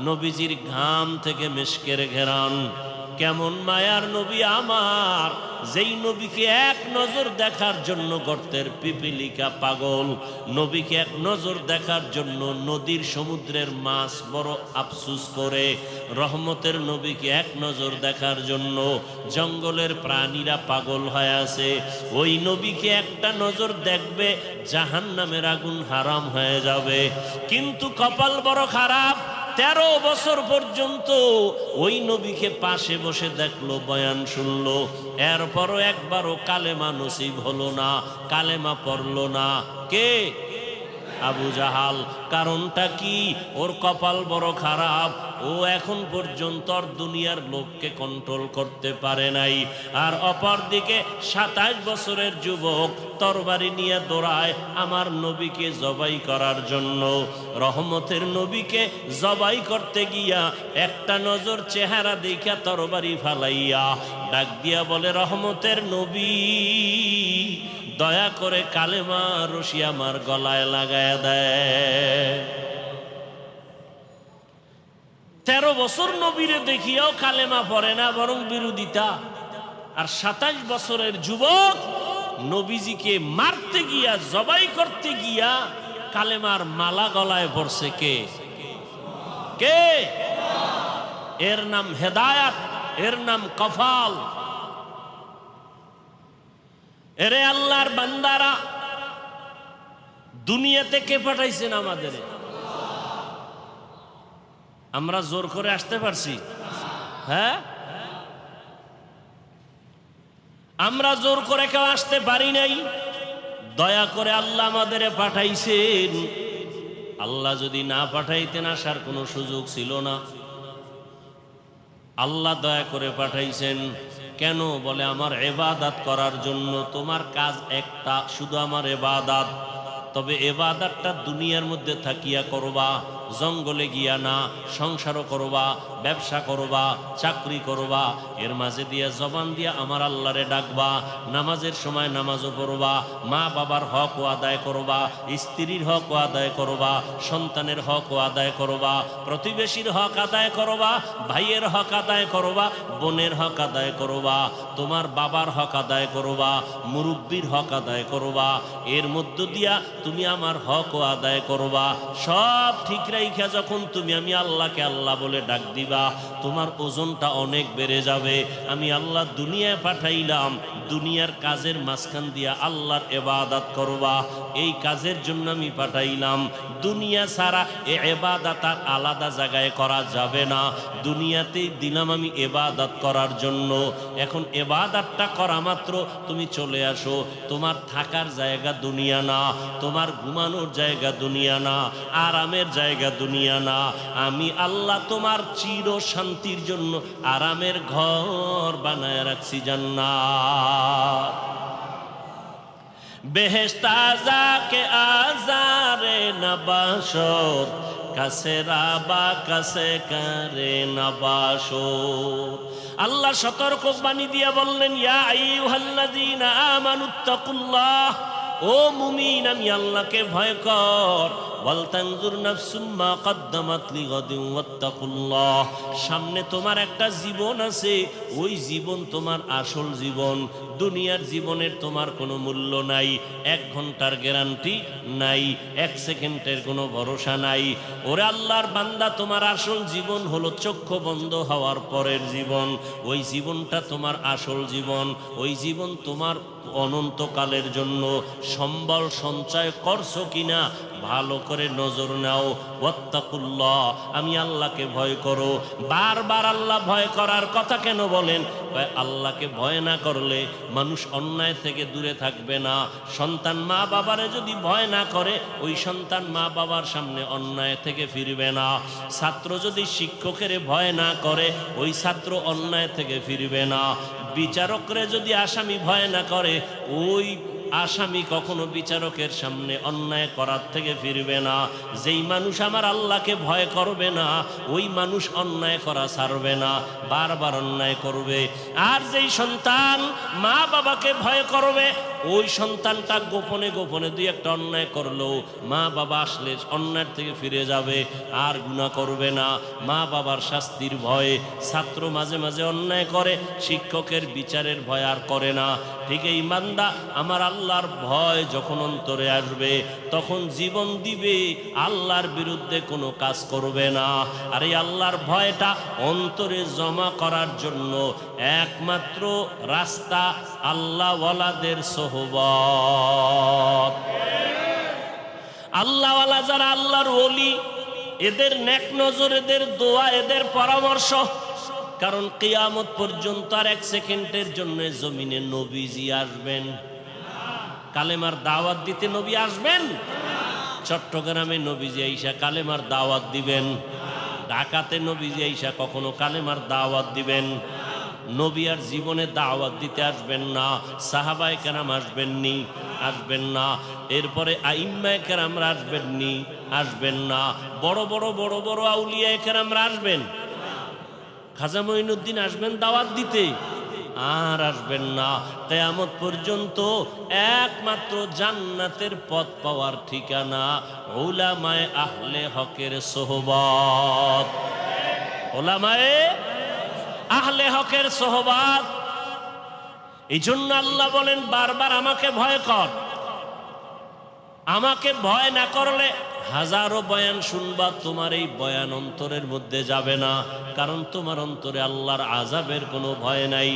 নবীজির ঘাম থেকে মেশকের ঘেরান। কেমন মায়ার নবী আমার, যেই নবীকে এক নজর দেখার জন্য গর্তের পিপিলিকা পাগল, নবীকে এক নজর দেখার জন্য নদীর সমুদ্রের মাছ বড় আফসুস করে, রহমতের নবীকে এক নজর দেখার জন্য জঙ্গলের প্রাণীরা পাগল হয়ে আছে। ওই নবীকে একটা নজর দেখবে, জাহান্নামের আগুন হারাম হয়ে যাবে। কিন্তু কপাল বড় খারাপ, 13 বছর পর্যন্ত ওই নবীকে পাশে বসে দেখলো, বয়ান শুনলো, এরপরও একবারও কালেমা নসিব হলো না, কালেমা পড়লো না। কে? আবু জাহাল। কারণটা কি? ওর কপাল বড় খারাপ, ও এখন পর্যন্ত দুনিয়ার লোককে কন্ট্রোল করতে পারে নাই। আর অপর দিকে 27 বছরের যুবক তরবারি নিয়ে দৌড়ায় আমার নবীকে জবাই করার জন্য। রহমতের নবীকে জবাই করতে গিয়া একটা নজর চেহারা দেখা তরবারি ফালাইয়া ডাক দিয়া বলে, রহমতের নবী, দয়া করে কালেমা রশি আমার গলায় লাগায় দেয়। 13 বছর নবীরে দেখিয়াও কালেমা পড়ে না, বরং বিরোধিতা। আর 27 বছরের যুবক নবীজিকে মারতে গিয়া, জবাই করতে গিয়া কালেমার মালা গলায় পড়ছে। কে? কে? এর নাম হেদায়াত, এর নাম কফাল। এরে আল্লাহর বান্দারা, দুনিয়াতে কে পাঠাইছেন আমাদের? আমরা জোর করে আসতে পারছি? হ্যাঁ, আমরা জোর করে কেউ আসতে পারি নাই। দয়া করে আল্লাহ আমাদের পাঠাইছেন। আল্লাহ যদি না পাঠাইতেন আসার কোনো সুযোগ ছিল না। আল্লাহ দয়া করে পাঠাইছেন। কেন? বলে আমার ইবাদত করার জন্য। তোমার কাজ একটা, শুধু আমার ইবাদত। তবে ইবাদতটা দুনিয়ার মধ্যে থাকিয়া করবা, জঙ্গলে গিয়া না। সংসারও করবা, ব্যবসা করবা, চাকরি করবা, এর মাঝে দিয়া জবান দিয়া আমার আল্লাহরে ডাকবা। নামাজের সময় নামাজও পড়বা, মা বাবার হকও আদায় করবা, স্ত্রীর হকও আদায় করবা, সন্তানের হকও আদায় করবা, প্রতিবেশীর হক আদায় করবা, ভাইয়ের হক আদায় করবা, বোনের হক আদায় করবা, তোমার বাবার হক আদায় করবা, মুরব্বির হক আদায় করবা। এর মধ্য দিয়া তুমি আমার হকও আদায় করবা। সব ঠিক রাইখা যখন তুমি আমি আল্লাহকে আল্লাহ বলে ডাক দিবা, তোমার ওজনটা অনেক বেড়ে যাবে। আমি আল্লাহ দুনিয়ায় পাঠাইলাম, দুনিয়ার কাজের মাঝখান দিয়া আল্লাহর ইবাদত করবা, এই কাজের জন্য আমি পাঠাইলাম। দুনিয়া ছাড়া এই ইবাদত আর আলাদা জায়গায় করা যাবে না। দুনিয়াতেই দিলাম আমি ইবাদত করার জন্য। এখন ইবাদতটা করা মাত্র তুমি চলে আসো। তোমার থাকার জায়গা দুনিয়া না, তোমার ঘুমানোর জায়গা দুনিয়া না, আরামের জায়গা দুনিয়া না। আমি আল্লাহ তোমার চির শান্তির জন্য আরামের ঘর বানায় রাখছি, জান্নাত। বেহেশত আযাকে আযারে নবাশত, কাছে রাবা কাছে করে নবাশত। আল্লাহ সতর্ক বাণী দিয়া বললেন, ইয়া আইয়ুহাল্লাযীনা আমানুত্তাকুল্লাহ, ও মুমিন আমি আল্লাহকে ভয় কর। ওয়ালতানজুর নাফসুম মা কদ্দামাত লিগাদিন ওয়াত্তাকুল্লাহ। সামনে তোমার একটা জীবন আছে, ওই জীবন তোমার আসল জীবন। দুনিয়ার জীবনের তোমার কোনো মূল্য নাই, 1 ঘন্টার গ্যারান্টি নাই, 1 সেকেন্ডের কোনো ভরসা নাই। ওরে আল্লাহর বান্দা, তোমার আসল জীবন হলো চক্ষু বন্ধ হওয়ার পরের জীবন। ওই জীবনটা তোমার আসল জীবন, ওই জীবন তোমার অনন্তকালের জন্য। সম্বল সঞ্চয় করছো কিনা ভালো করে নজর নাও। ওয়াত্তাকুল্লাহ, আমি আল্লাহকে ভয় করো। বারবার আল্লাহ ভয় করার কথা কেন বলেন? আল্লাহকে ভয় না করলে মানুষ অন্যায় থেকে দূরে থাকবে না। সন্তান মা বাবারে যদি ভয় না করে, ওই সন্তান মা বাবার সামনে অন্যায় থেকে ফিরবে না। ছাত্র যদি শিক্ষকের ভয় না করে, ওই ছাত্র অন্যায় থেকে ফিরবে না। বিচারকরে যদি আসামি ভয় না করে, ওই আসামি কখনো বিচারকের সামনে অন্যায় করার থেকে ফিরবে না। যেই মানুষ আমার আল্লাহকে ভয় করবে না, ওই মানুষ অন্যায় করা ছাড়বে না, বারবার অন্যায় করবে। আর যেই সন্তান মা বাবাকে ভয় করবে, ওই সন্তানটা গোপনে গোপনে দুই একটা অন্যায় করলো, মা বাবা আসলে অন্যায়ের থেকে ফিরে যাবে, আর গুনাহ করবে না। মা বাবার শাস্তির ভয়ে ছাত্র মাঝে মাঝে অন্যায় করে, শিক্ষকের বিচারের ভয় আর করে না। ঠিক এই বান্দা আমার আল্লাহর ভয় যখন অন্তরে আসবে, তখন জীবন দিবে, আল্লাহর বিরুদ্ধে কোনো কাজ করবে না। আর এই আল্লাহর ভয়টা অন্তরে জমা করার জন্য একমাত্র রাস্তা আল্লাহওয়ালাদের সোহবত। আল্লাহওয়ালা যারা, আল্লাহর ওলি, এদের নেক নজর, এদের দোয়া, এদের পরামর্শ। কারণ কিয়ামত পর্যন্ত আর এক সেকেন্ডের জন্য জমিনে নবীজি আসবেন? কালেমার দাওয়াত দিতে নবী আসবেন? চট্টগ্রামে নবীজি আইসা কালেমার দাওয়াত দিবেন? ঢাকাতে নবীজি আইসা কখনো কালেমার দাওয়াত দিবেন? নবী আর জীবনে দাওয়াত দিতে আসবেন না। সাহাবায়ে কেরাম আসবেননি? আসবেন না। এরপরে আইম্মায়ে কেরামরা আসবেননি? আসবেন না। বড় বড় বড় বড় আউলিয়ায়ে কেরামরা আসবেন? খাজা মঈনুদ্দিন আসবেন দাওয়াত দিতে? আর আসবেন না। কিয়ামত পর্যন্ত একমাত্র জান্নাতের পথ পাওয়ার ঠিকানা উলামায়ে আহলে হকের সোহবত। উলামায়ে আহলে হকের সোহবত। এই জন্য আল্লাহ বলেন বারবার আমাকে ভয় কর। আমাকে ভয় না করলে হাজারো বয়ান শুনবা, তোমার এই বয়ান অন্তরের মধ্যে যাবে না। কারণ তোমার অন্তরে আল্লাহর আযাবের কোনো ভয় নাই।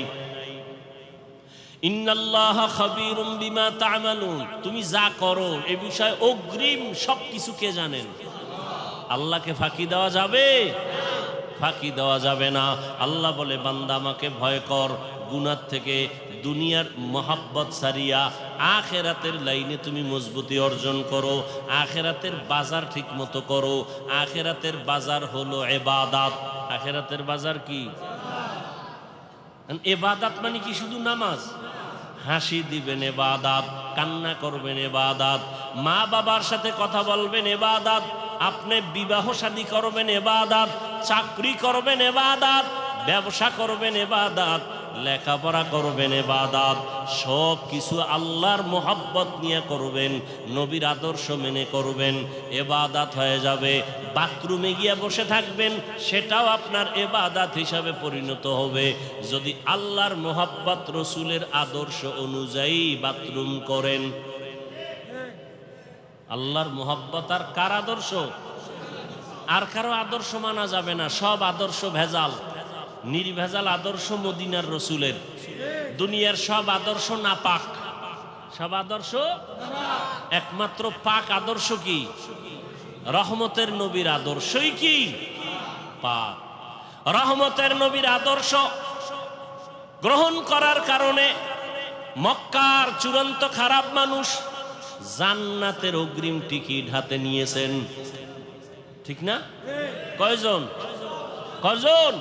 ইন্নাল্লাহা খাবীরুম বিমা তা'মালুন, তুমি যা করো এ বিষয়ে অগ্রিম সবকিছু কে জানেন? আল্লাহকে ফাঁকি দেওয়া যাবে? ফাঁকি দেওয়া যাবে না। আল্লাহ বলে বান্দা আমাকে ভয় কর, গুনাহ থেকে দুনিয়ার মহাব্বত সারিয়া আখেরাতের লাইনে তুমি মজবুতি অর্জন করো, আখেরাতের বাজার ঠিক মতো করো। আখেরাতের বাজার হলো ইবাদত। আখেরাতের বাজার কি? ইবাদত মানে কি শুধু নামাজ? হাসি দিবেন ইবাদত, কান্না করবেন ইবাদত, মা বাবার সাথে কথা বলবেন ইবাদত, আপনি বিবাহ শাদী করবেন ইবাদত, চাকরি করবেন ইবাদত, ব্যবসা করবেন ইবাদত, লেখাপড়া করবেন ইবাদত। সব কিছু আল্লাহর মোহাব্বত নিয়ে করবেন, নবীর আদর্শ মেনে করবেন, ইবাদত হয়ে যাবে। বাথরুমে গিয়ে বসে থাকবেন, সেটাও আপনার ইবাদত হিসাবে পরিণত হবে যদি আল্লাহর মোহাব্বত, রসুলের আদর্শ অনুযায়ী বাথরুম করেন। আল্লাহর মোহাব্বত আর কার আদর্শ? আর কারো আদর্শ মানা যাবে না। সব আদর্শ ভেজাল, নির্ভেজাল আদর্শ মদিনার রসুলের। দুনিয়ার সব আদর্শ নাপাক। সব আদর্শ একমাত্র পাক আদর্শ কি? রহমতের নবীর আদর্শই কি পাক। রহমতের নবীর আদর্শ গ্রহণ করার কারণে মক্কার চূড়ান্ত খারাপ মানুষ জান্নাতের অগ্রিম টিকিট হাতে নিয়েছেন। ঠিক না? কয়জন? কয়জন?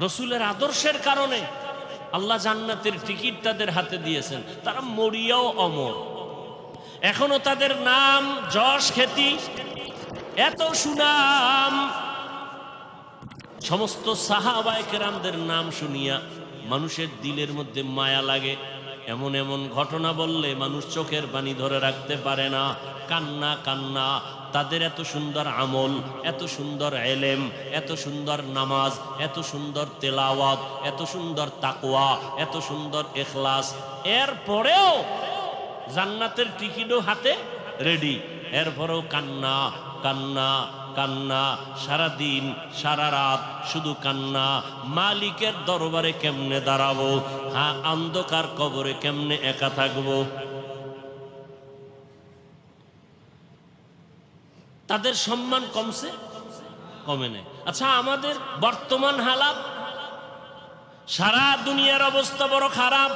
রসুলের আদর্শের কারণে আল্লাহ জান্নাতের টিকিট তাদের হাতে দিয়েছেন। তারা মরিয়াও অমর, এখনো তাদের নাম, যশ, খ্যাতি, এত সুনাম। সমস্ত সাহাবায়ে কেরামদের নাম শুনিয়া মানুষের দিলের মধ্যে মায়া লাগে। এমন এমন ঘটনা বললে মানুষ চোখের পানি ধরে রাখতে পারে না, কান্না কান্না। তাদের এত সুন্দর আমল, এত সুন্দর এলেম, এত সুন্দর নামাজ, এত সুন্দর তেলাওয়াত, এত সুন্দর তাকওয়া, এত সুন্দর ইখলাস, এরপরেও জান্নাতের টিকিটও হাতে রেডি। এরপরেও কান্না কান্না কান্না, সারাদিন সারা রাত শুধু কান্না। মালিকের দরবারে কেমনে দাঁড়াবো? হ্যাঁ, অন্ধকার কবরে কেমনে একা থাকবো? তাদের সম্মান কমছে? কমে নেই। আচ্ছা, আমাদের বর্তমান হালাত, সারা দুনিয়ার অবস্থা বড় খারাপ।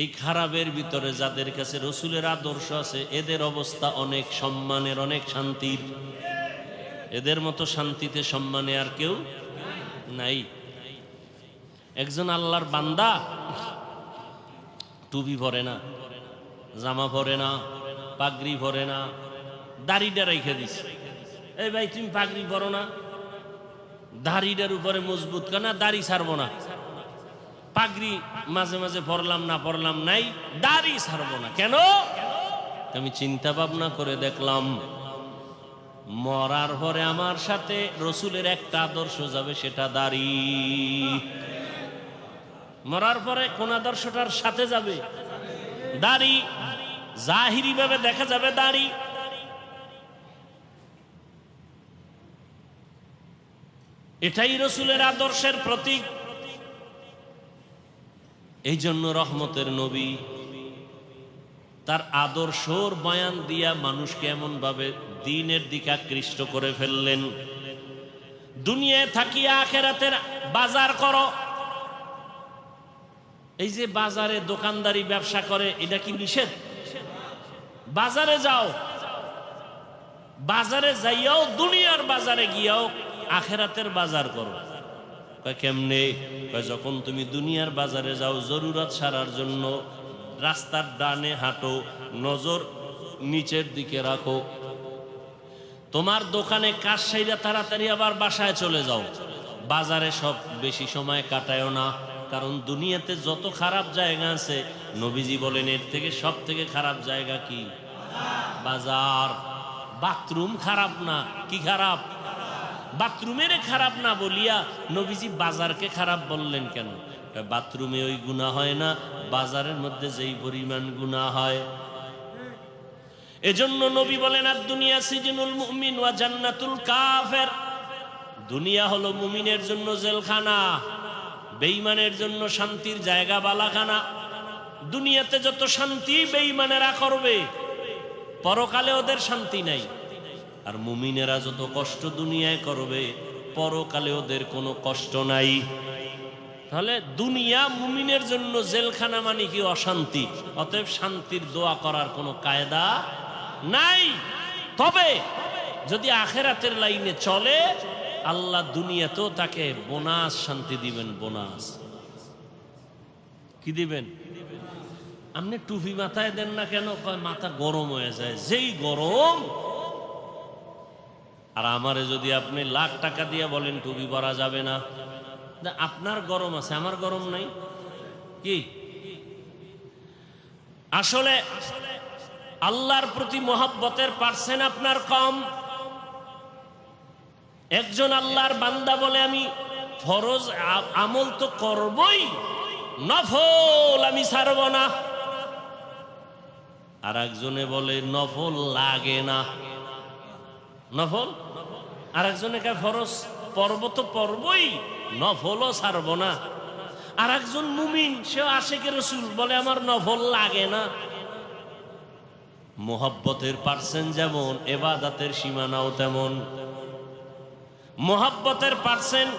এই খারাপের ভিতরে যাদের কাছে রসুলের আদর্শ আছে, এদের অবস্থা অনেক সম্মানের, অনেক শান্তির। এদের মতো শান্তিতে সম্মানে আর কেউ নাই। একজন আল্লাহর বান্দা টুপি পরে না, জামা পরে না, পাগড়ি পরে না, দাড়িটা রেখে দিছে। এই ভাই তুমি পাগড়ি পরো না, দাড়িটার উপরে মজবুত কেনা, দাড়ি ছাড়বো না। পাগড়ি মাঝে মাঝে পরলাম না, পরলাম নাই, দাড়ি ছাড়বো না। কেন? আমি চিন্তা ভাবনা করে দেখলাম মরার পরে আমার সাথে রসুলের একটা আদর্শ যাবে, সেটা দাড়ি। মরার পরে কোন আদর্শটার সাথে যাবে? দাড়ি। জাহিরি ভাবে দেখা যাবে দাড়ি। এটাই রসুলের আদর্শের প্রতীক। এই জন্য রহমতের নবী তার আদর্শর বয়ান দিয়া মানুষকে এমন ভাবে দ্বীনের দিকে আকৃষ্ট করে ফেললেন, দুনিয়ায় থাকিয়া আখিরাতের বাজার করো। এই যে বাজারে দোকানদারি ব্যবসা করে, এটা কি নিষেধ? বাজারে যাও, বাজারে যাইয়াও দুনিয়ার বাজারে গিয়াও আখিরাতের বাজার করো। কেমনে? যখন তুমি দুনিয়ার বাজারে যাও জরুরত সারার জন্য, রাস্তার ডানে হাঁটো, নজর নিচের দিকে রাখো। তোমার দোকানে কাজ সাইরা তাড়াতাড়ি আবার বাসায় চলে যাও। বাজারে সব বেশি সময় কাটায়ও না, কারণ দুনিয়াতে যত খারাপ জায়গা আছে নবীজি বলেন এর থেকে সব থেকে খারাপ জায়গা কি? বাজার। বাথরুম খারাপ না, কি খারাপ? বাথরুমের খারাপ না বলিয়া নবীজি বাজারকে খারাপ বললেন কেন? বাথরুমে ওই গুনাহ হয় না, বাজারের মধ্যে যেই পরিমাণ গুনাহ হয়। এজন্য নবী বলেন আর দুনিয়া সিজনুল মুমিন ওয়া জান্নাতুল কাফের। দুনিয়া হলো মুমিনের জন্য জেলখানা, বেঈমানের জন্য শান্তির জায়গা, বালাখানা। দুনিয়াতে যত শান্তি বেঈমানেরা করবে, পরকালে ওদের শান্তি নাই। আর মুমিনেরা যত কষ্ট দুনিয়ায় করবে, পরকালে ওদের কোনো কষ্ট নাই। তাহলে দুনিয়া মুমিনের জন্য জেলখানা, মানে কি? অশান্তি। অতএব শান্তির দোয়া করার কোনো কায়দা নাই। তবে যদি আখিরাতের লাইনে চলে, আল্লাহ দুনিয়াতেও তাকে বোনাস শান্তি দিবেন। বোনাস কি দিবেন? আপনি টুপি মাথায় দেন না কেন? মাথা গরম হয়ে যায়, যেই গরম। আর আমারে যদি আপনি লাখ টাকা দিয়ে বলেন টুপি পরা যাবে না, আপনার গরম আছে, আমার গরম নাই। কি আসলে আল্লাহর প্রতি মহব্বতের পার্সেন্ট আপনার কম। একজন আল্লাহর বান্দা বলে আমি ফরজ আমল তো করবই, নফল আমি ছাড়ব না। আর একজনে বলে নফল লাগে না, নফল। আর একজনে কে ফরজ পর্ব তো পর্বই, নফলও ছাড়ব না। আর একজন মুমিন, সে আশিকে রাসূল, বলে আমার নফল লাগে না। মোহাব্বতের পার্সেন্ট যেমন, ইবাদতের সীমানাও তেমন। মোহাব্বতের পার্সেন্ট,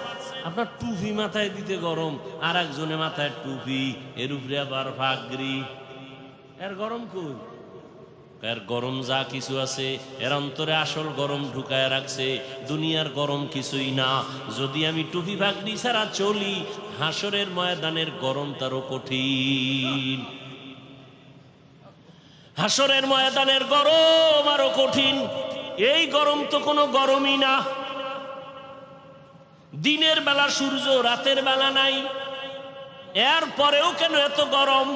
আপনার টুপি মাথায় দিতে গরম, আর একজনে মাথায় টুপি, এর উপরে আবার পাগড়ি। এর গরম কই? এর গরম যা কিছু আছে এর অন্তরে আসল গরম ঢুকায় রাখছে। দুনিয়ার গরম কিছুই না। যদি আমি টুপি পাগড়ি ছাড়া চলি, হাসরের ময়দানের গরম তারও কঠিন। হাসরের ময়দানের গরম আরো কঠিন। এই গরম তো কোনো গরমই না। দিনের বেলা সূর্য, রাতের বেলা নাই, এর পরেও কেন এত গরম?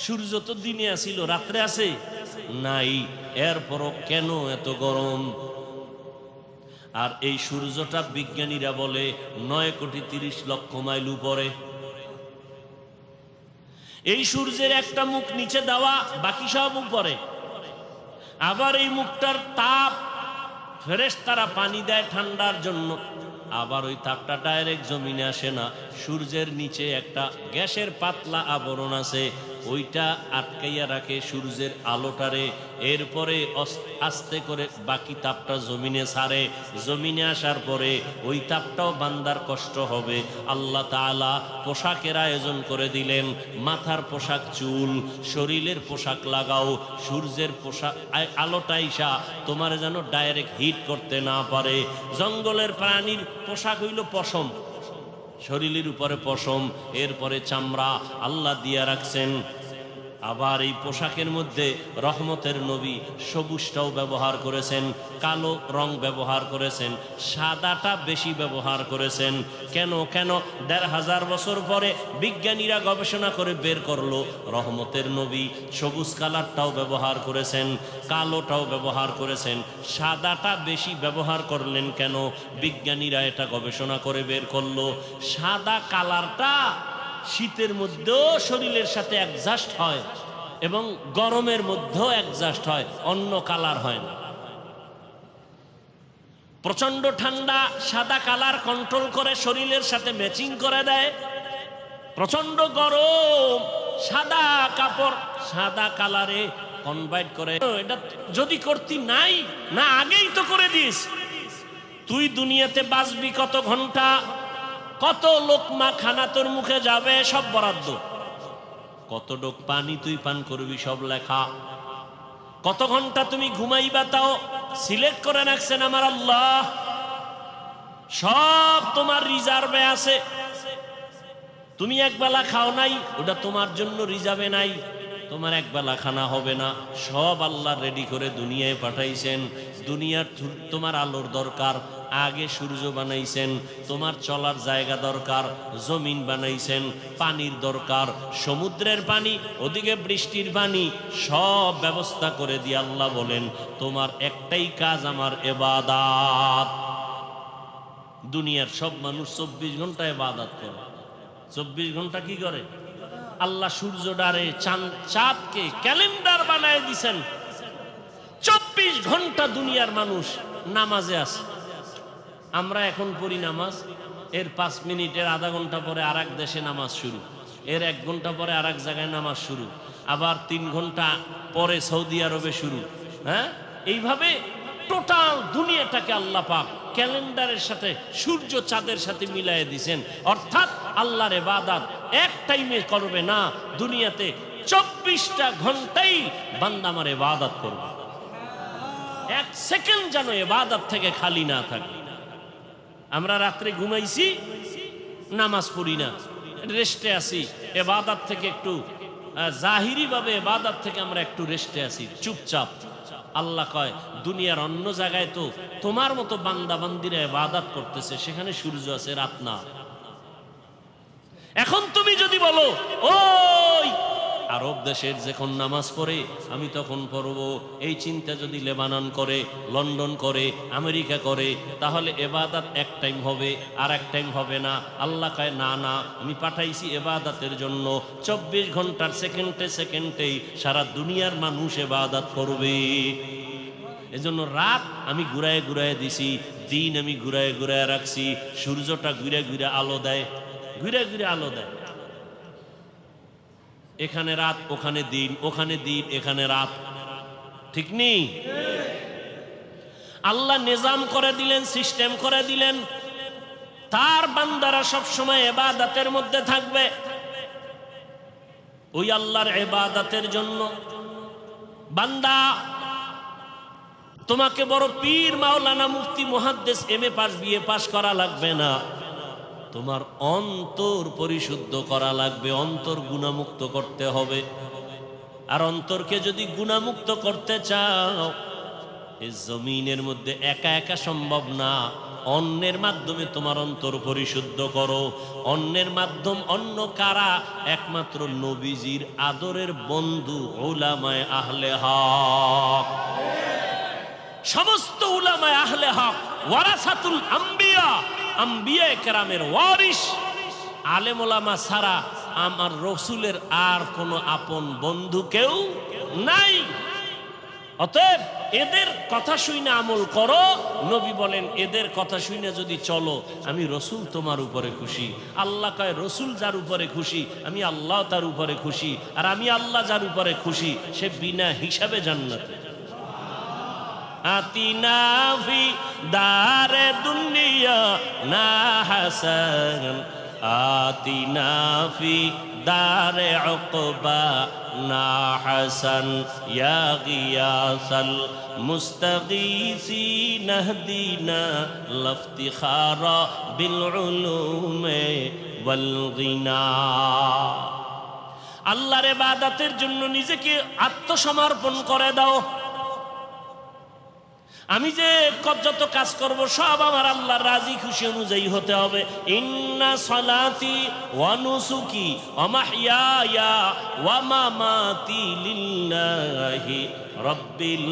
সূর্য তো দিনে আসিল, রাত্রে আছে নাই, এরপরও কেন এত গরম? আর এই সূর্যটা বিজ্ঞানীরা বলে 9,30,00,000 মাইল উপরে। এই সূর্যের একটা মুখ নিচে দেওয়া, বাকি সব উপরে। আবার এই মুখটার তাপ ফেরেশতারা পানি দেয় ঠান্ডার জন্য। আবার ওই তাপটা ডাইরেক্ট জমিনে আসে না, সূর্যের নিচে একটা গ্যাসের পাতলা আবরণ আছে, ওইটা আটকাইয়া রাখে সূর্যের আলোটারে। এরপরে আস্তে করে বাকি তাপটা জমিনে ছাড়ে। জমিনে আসার পরে ওই তাপটাও বান্দার কষ্ট হবে। আল্লাহ তাআলা পোশাকের আয়োজন করে দিলেন। মাথার পোশাক চুল, শরীরের পোশাক লাগাও, সূর্যের পোশাক আলোটা আইসা তোমার যেন ডাইরেক্ট হিট করতে না পারে। জঙ্গলের প্রাণীর পোশাক হইল পশম, শরীরের উপরে পশম, এরপরে চামড়া আল্লাহ দিয়া রাখছেন। আবার এই পোশাকের মধ্যে রহমতের নবী সবুজটাও ব্যবহার করেছেন, কালো রং ব্যবহার করেছেন, সাদাটা বেশি ব্যবহার করেছেন। কেন? ১৫০০ বছর পরে বিজ্ঞানীরা গবেষণা করে বের করলো রহমতের নবী সবুজ কালারটাও ব্যবহার করেছেন, কালোটাও ব্যবহার করেছেন, সাদাটা বেশি ব্যবহার করলেন কেন? বিজ্ঞানীরা এটা গবেষণা করে বের করলো সাদা কালারটা শীতের মধ্যেও শরীরের সাথে অ্যাডজাস্ট হয় এবং গরমের মধ্যেও অ্যাডজাস্ট হয়, অন্য কালার হয় না। প্রচন্ড ঠান্ডা সাদা কালার কন্ট্রোল করে শরীরের সাথে ম্যাচিং করে দেয়। প্রচন্ড গরম সাদা কাপড় সাদা কালারে কনভার্ট করে। এটা যদি করতি নাই না, আগেই তো করে দিস। তুই দুনিয়াতে বাঁচবি কত ঘন্টা, কত লোকমা খানা তোর মুখে যাবে সব বরাদ্দ, কত ডোক পানি তুই পান করবি সব লেখা, কত ঘন্টা তুমি ঘুমাইবা তাও সিলেক্ট করে রাখছেন আমার আল্লাহ, সব তোমার রিজার্ভে আছে। তুমি একবেলা খাও নাই, ওটা তোমার জন্য রিজার্ভে নাই, তোমার একবেলা খানা হবে না, সব আল্লাহ রেডি করে দুনিয়ায় পাঠাইছেন। দুনিয়ার তোমার আলোর দরকার, আগে সূর্য বানাইছেন। তোমার চলার জায়গা দরকার, জমিন বানাইছেন। পানির দরকার, সমুদ্রের পানি, ওদিকে বৃষ্টির পানি, সব ব্যবস্থা করে দিয়ে আল্লাহ বলেন তোমার একটাই কাজ আমার ইবাদত। দুনিয়ার সব মানুষ 24 ঘন্টা ইবাদত করে। 24 ঘন্টা কি করে? আল্লাহ সূর্য ডারে চাঁদকে ক্যালেন্ডার বানায় দিছেন। 24 ঘন্টা দুনিয়ার মানুষ নামাজে আছে। আমরা এখন পড়ি নামাজ, এর 5 মিনিটের আধা ঘন্টা পরে আর এক দেশে নামাজ শুরু, এর 1 ঘন্টা পরে আর এক জায়গায় নামাজ শুরু, আবার 3 ঘন্টা পরে সৌদি আরবে শুরু। হ্যাঁ, এইভাবে টোটাল দুনিয়াটাকে আল্লাহ পাক ক্যালেন্ডারের সাথে সূর্য চাঁদের সাথে মিলাই দিয়েছেন। অর্থাৎ আল্লাহর ইবাদত এক টাইমে করবে না, দুনিয়াতে 24টা ঘন্টাই বান্দা আমার ইবাদত করবে। 1 সেকেন্ড যেন ইবাদত থেকে খালি না থাকে। আমরা রাত্রে ঘুমাইছি, নামাজ পড়ি না, রেস্টে আছি, ইবাদত থেকে একটু জাহিরি ভাবে ইবাদত থেকে আমরা একটু রেস্টে আছি, চুপচাপ। আল্লাহ কয় দুনিয়ার অন্য জায়গায় তো তোমার মতো বান্দা বান্দিরা ইবাদত করতেছে, সেখানে সূর্য আছে, রাত না। এখন তুমি যদি বলো ওই আরব দেশের যখন নামাজ পড়ে আমি তখন পড়বো, এই চিন্তা যদি লেবানন করে, লন্ডন করে, আমেরিকা করে, তাহলে ইবাদত এক টাইম হবে আর এক টাইম হবে না। আল্লাহ কয় না না, আমি পাঠাইছি ইবাদতের জন্য। 24 ঘন্টার সেকেন্ডে সেকেন্ডেই সারা দুনিয়ার মানুষ ইবাদত করবে। এজন্য রাত আমি ঘুরায় ঘুরায় দিছি, দিন আমি ঘুরায় ঘুরায় রাখছি। সূর্যটা ঘুরে ঘুরে আলো দেয়, ঘুরে ঘুরে আলো দেয়। এখানে রাত, ওখানে দিন, ওখানে দিন, এখানে রাত, ঠিক নেই? আল্লাহ নিজাম করে দিলেন, সিস্টেম করে দিলেন, তার বান্দারা সব সময় ইবাদতের মধ্যে থাকবে। ওই আল্লাহর ইবাদতের জন্য বান্দা, তোমাকে বড় পীর, মাওলানা, মুফতি, মুহাদ্দিস, MA পাস, BA পাস করা লাগবে না। তোমার অন্তর পরিশুদ্ধ করা লাগবে, অন্তর গুনাহমুক্ত করতে হবে। আর অন্তরকে যদি গুনাহমুক্ত করতে চাও, এই জমিনের মধ্যে একা একা সম্ভব না। অন্যের মাধ্যমে তোমার অন্তর পরিশুদ্ধ করো। অন্যের মাধ্যম অন্য কারা? একমাত্র নবীজির আদরের বন্ধু উলামায়ে আহলে হক। সমস্ত উলামায়ে আহলে হক ওয়ারাসাতুল আম্বিয়া, আম্বিয়া কেরামের ওয়ারিস। আলেম ওলামা ছাড়া আমার রসুলের আর কোনো আপন বন্ধু কেউ নাই। অতএব এদের কথা শুনে আমল করো। নবী বলেন এদের কথা শুনে যদি চলো আমি রসুল তোমার উপরে খুশি। আল্লাহ কয় রসুল যার উপরে খুশি আমি আল্লাহ তার উপরে খুশি, আর আমি আল্লাহ যার উপরে খুশি সে বিনা হিসাবে জান্নাতে। আতিনা ফি দারে দুনিয়া না হাসান, আতিনা ফি দারে উকবা না হাসান, ইয়া গিয়াসাল মুস্তাগীসিন ইহদিনা লাফতিখারা বিল উলুমে ওয়াল গিনা। আল্লাহর ইবাদতের জন্য নিজেকে আত্মসমর্পণ করে দাও। আমি যে যত কাজ করব সব আমার আল্লাহর রাজি খুশি অনুযায়ী হতে হবে। ইন্না সালাতি ওয়া নুসুকি ওয়া মাহইয়ায়া ওয়া মামাতি লিল্লাহি রাব্বিল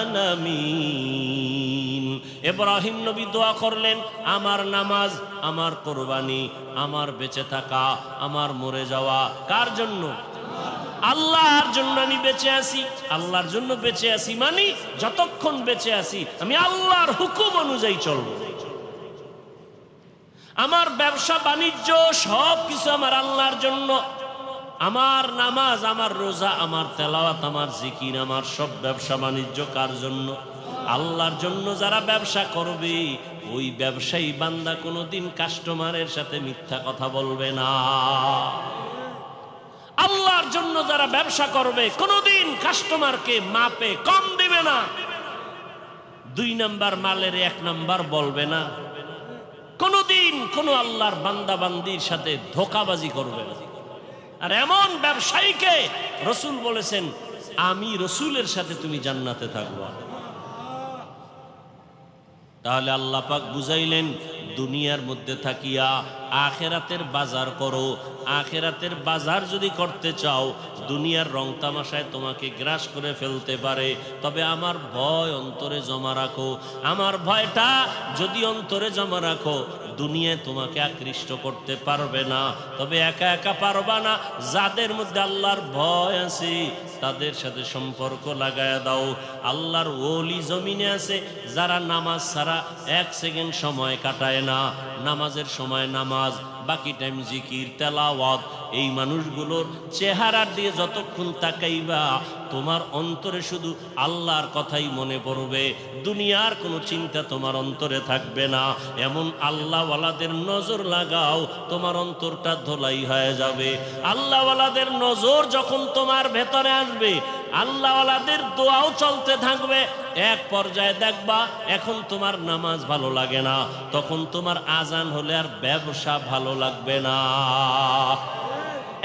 আলামিন। ইব্রাহিম নবী দোয়া করলেন আমার নামাজ, আমার কুরবানি, আমার বেঁচে থাকা, আমার মরে যাওয়া কার জন্য? আল্লাহর জন্য আমি বেঁচে আছি। আল্লাহর জন্য বেঁচে আছি মানে যতক্ষণ বেঁচে আছি আমি আল্লাহর হুকুম অনুযায়ী চলব। আমার ব্যবসা বাণিজ্য সব কিছু আমার আল্লাহর জন্য। আমার নামাজ, আমার রোজা, আমার তেলাওয়াত, আমার জিকির, আমার সব ব্যবসা বাণিজ্য কার জন্য? আল্লাহর জন্য। যারা ব্যবসা করবে ওই ব্যবসায়ী বান্দা কোনোদিন কাস্টমারের সাথে মিথ্যা কথা বলবে না। আল্লাহর জন্য যারা ব্যবসা করবে কোনোদিন কাস্টমারকে মাপে কম দিবে না। 2 নাম্বার মালের 1 নাম্বার বলবে না। কোনোদিন কোন আল্লাহর বান্দা বান্দির সাথে ধোঁকাবাজি করবে না। আর এমন ব্যবসায়ীকে রসুল বলেছেন আমি রসুলের সাথে তুমি জান্নাতে থাকবা। তাহলে আল্লাহ পাক বুঝাইলেন দুনিয়ার মধ্যে থাকিয়া আখেরাতের বাজার করো। আখেরাতের বাজার যদি করতে চাও দুনিয়ার রং তামাশায় তোমাকে গ্রাস করে ফেলতে পারে, তবে আমার ভয় অন্তরে জমা রাখো। আমার ভয়টা যদি অন্তরে জমা রাখো দুনিয়ায় তোমাকে আকৃষ্ট করতে পারবে না। তবে একা একা পারবা না। যাদের মধ্যে আল্লাহর ভয় আছে তাদের সাথে সম্পর্ক লাগায়া দাও। আল্লাহর ওলি জমিনে আছে যারা নামাজ ছাড়া 1 সেকেন্ড সময় কাটায় না। নামাজের সময় নামাজ, বাকি টাইম জিকির তেলাওয়াত। এই মানুষগুলোর চেহারার দিয়ে যতক্ষণ তাকাইবা তোমার অন্তরে শুধু আল্লাহর কথাই মনে পড়বে, দুনিয়ার কোনো চিন্তা তোমার অন্তরে থাকবে না। এমন আল্লাহওয়ালাদের নজর লাগাও, তোমার অন্তরটা ধোলাই হয়ে যাবে। আল্লাহওয়ালাদের নজর যখন তোমার ভেতরে আসবে আল্লাহওয়ালাদের দোয়াও চলতে থাকবে। এক পর্যায়ে দেখবা এখন তোমার নামাজ ভালো লাগে না, তখন তোমার আজান হলে আর ব্যবসা ভালো লাগবে না।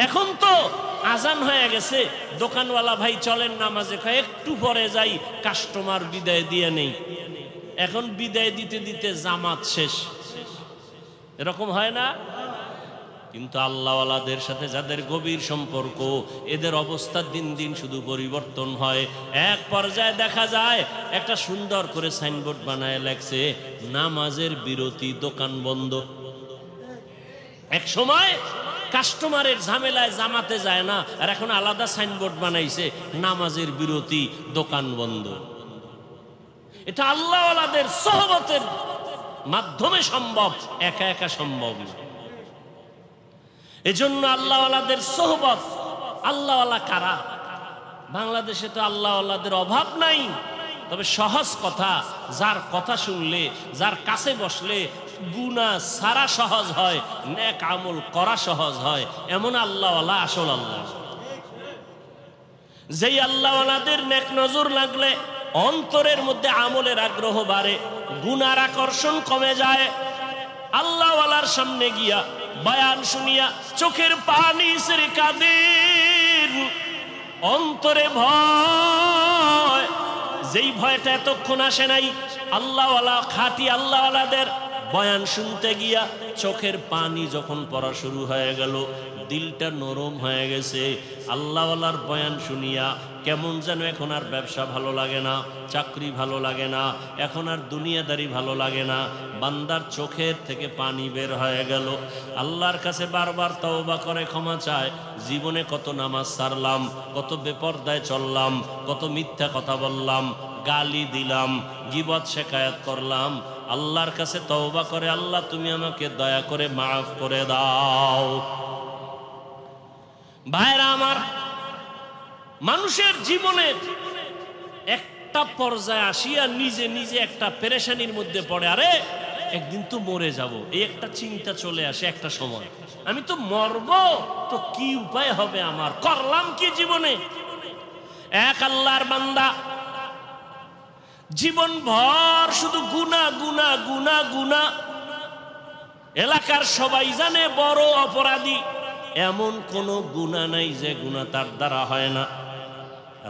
এখন তো আজান হয়ে গেছে, দোকানওয়ালা ভাই চলেন নামাজে, একটু পরে যাই, কাস্টমার বিদায় দিয়ে নেই। এখন বিদায় দিতে দিতে জামাত শেষ। এরকম হয় না? কিন্তু আল্লাহওয়ালাদের সাথে যাদের গভীর সম্পর্ক এদের অবস্থা দিন দিন শুধু পরিবর্তন হয়। এক পর্যায়ে দেখা যায় একটা সুন্দর করে সাইনবোর্ড বানায় লেখছে নামাজের বিরতি, দোকান বন্ধ। এক সময় কাস্টমারের ঝামেলায় জামাতে যায় না, আর এখন আলাদা সাইনবোর্ড বানাইছে নামাজের বিরতি, দোকান বন্ধ। এটা আল্লাহওয়ালাদের সোহবতের মাধ্যমে সম্ভব, একা একা সম্ভব না। এজন্য আল্লাহওয়ালাদের সোহবত। আল্লাহওয়ালা কারা? বাংলাদেশে তো আল্লাহওয়ালাদের অভাব নাই, তবে সহজ কথা, যার কথা শুনলে, যার কাছে বসলে গুনাহ সারা সহজ হয়, নেক আমল করা সহজ হয়, এমন আল্লাহওয়ালা আসল আল্লাহ। যেই আল্লাহওয়ালাদের নেক নজর লাগলে অন্তরের মধ্যে আমলের আগ্রহ বাড়ে, গুনার আকর্ষণ কমে যায়। আল্লাহওয়ালার সামনে গিয়া বয়ান শুনিয়া চোখের পানি ছেড়ে কাঁদেন, অন্তরে ভয়, যেই ভয়টা এতক্ষণ আসে নাই। আল্লাহওয়ালা খাঁটি আল্লাহওয়ালাদের বয়ান শুনতে গিয়া চোখের পানি যখন পড়া শুরু হয়ে গেল, দিলটা নরম হয়ে গেছে। আল্লাহওয়ালার বয়ান শুনিয়া কেমন যেন এখন আর ব্যবসা ভালো লাগে না, চাকরি ভালো লাগে না, এখন আর দুনিয়াদারি ভালো লাগে না। বান্দার চোখের থেকে পানি বের হয়ে গেল। আল্লাহর কাছে বারবার তওবা করে ক্ষমা চায়, জীবনে কত নামাজ ছাড়লাম, কত বেপরদায় চললাম, কত মিথ্যা কথা বললাম, গালি দিলাম, গীবত শিকায়াত করলাম। আল্লাহর কাছে তওবা করে, আল্লাহ তুমি আমাকে দয়া করে মাফ করে দাও। ভাইরা আমার, মানুষের জীবনে একটা পর্যায়ে আসিয়া নিজে নিজে একটা পেরেশানির মধ্যে পড়ে, আরে একদিন তো মরে যাব, এই একটা চিন্তা চলে আসে একটা সময়, আমি তো মরব, তো কি উপায় হবে আমার, করলাম কি জীবনে। এক আল্লাহর বান্দা জীবন ভর শুধু গুনাহ গুনাহ গুনাহ গুনাহ, এলাকার সবাই জানে বড় অপরাধী, এমন কোন গুনাহ নাই যে গুনাহ তার দ্বারা হয় না।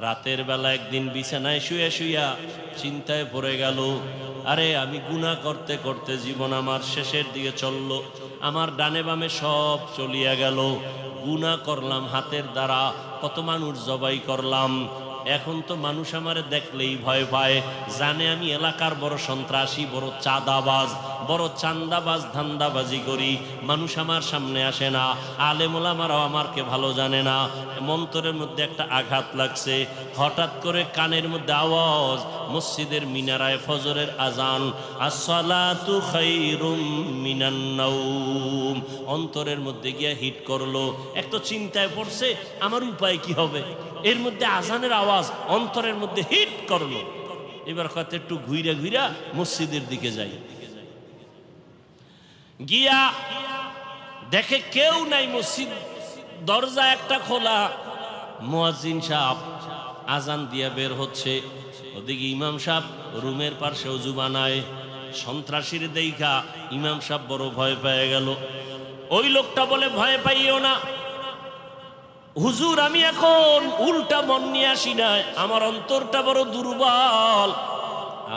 রাতের বেলা একদিন বিছানায় শুয়ে শুইয়া চিন্তায় পড়ে গেল, আরে আমি গুনাহ করতে করতে জীবন আমার শেষের দিকে চলল, আমার ডানে বামে সব চলিয়া গেল, গুনাহ করলাম হাতের দ্বারা, কত মানুষ জবাই করলাম, এখন তো মানুষ আমারে দেখলেই ভয় পায়, জানে আমি এলাকার বড় সন্ত্রাসী, বড় চাঁদাবাজ, বড় চান্দাবাজ, ধান্দাবাজি করি, মানুষ আমার সামনে আসে না, আলেম ওলামারাও আমাকে ভালো জানে না। মন্তরের মধ্যে একটা আঘাত লাগছে, হঠাৎ করে কানের মধ্যে আওয়াজ, মসজিদের মিনারায় ফজরের আজান, আসসালাতু খায়রুম মিনান নাওম, অন্তরের মধ্যে গিয়া হিট করলো। এক তো চিন্তায় পড়ছে আমার উপায় কি হবে, এর মধ্যে আজানের আওয়াজ অন্তরের মধ্যে হিট করলো। এবার হয়তো একটু ঘুইরা ঘুইরা মসজিদের দিকে যাই, গিয়া দেখে কেউ নাই, মসজিদ দরজা একটা খোলা, মুয়াজ্জিন সাহেব আজান দিয়া বের হচ্ছে, ওদিকে ইমাম সাহেব রুমের পাশে ওযু বানায়। সন্ত্রাসীর দেইখা ইমাম সাহেব বড় ভয় পেয়ে গেল। ওই লোকটা বলে, ভয় পাইও না হুজুর, আমি এখন উল্টা মন নিয়ে আসি নাই, আমার অন্তরটা বড় দুর্বল,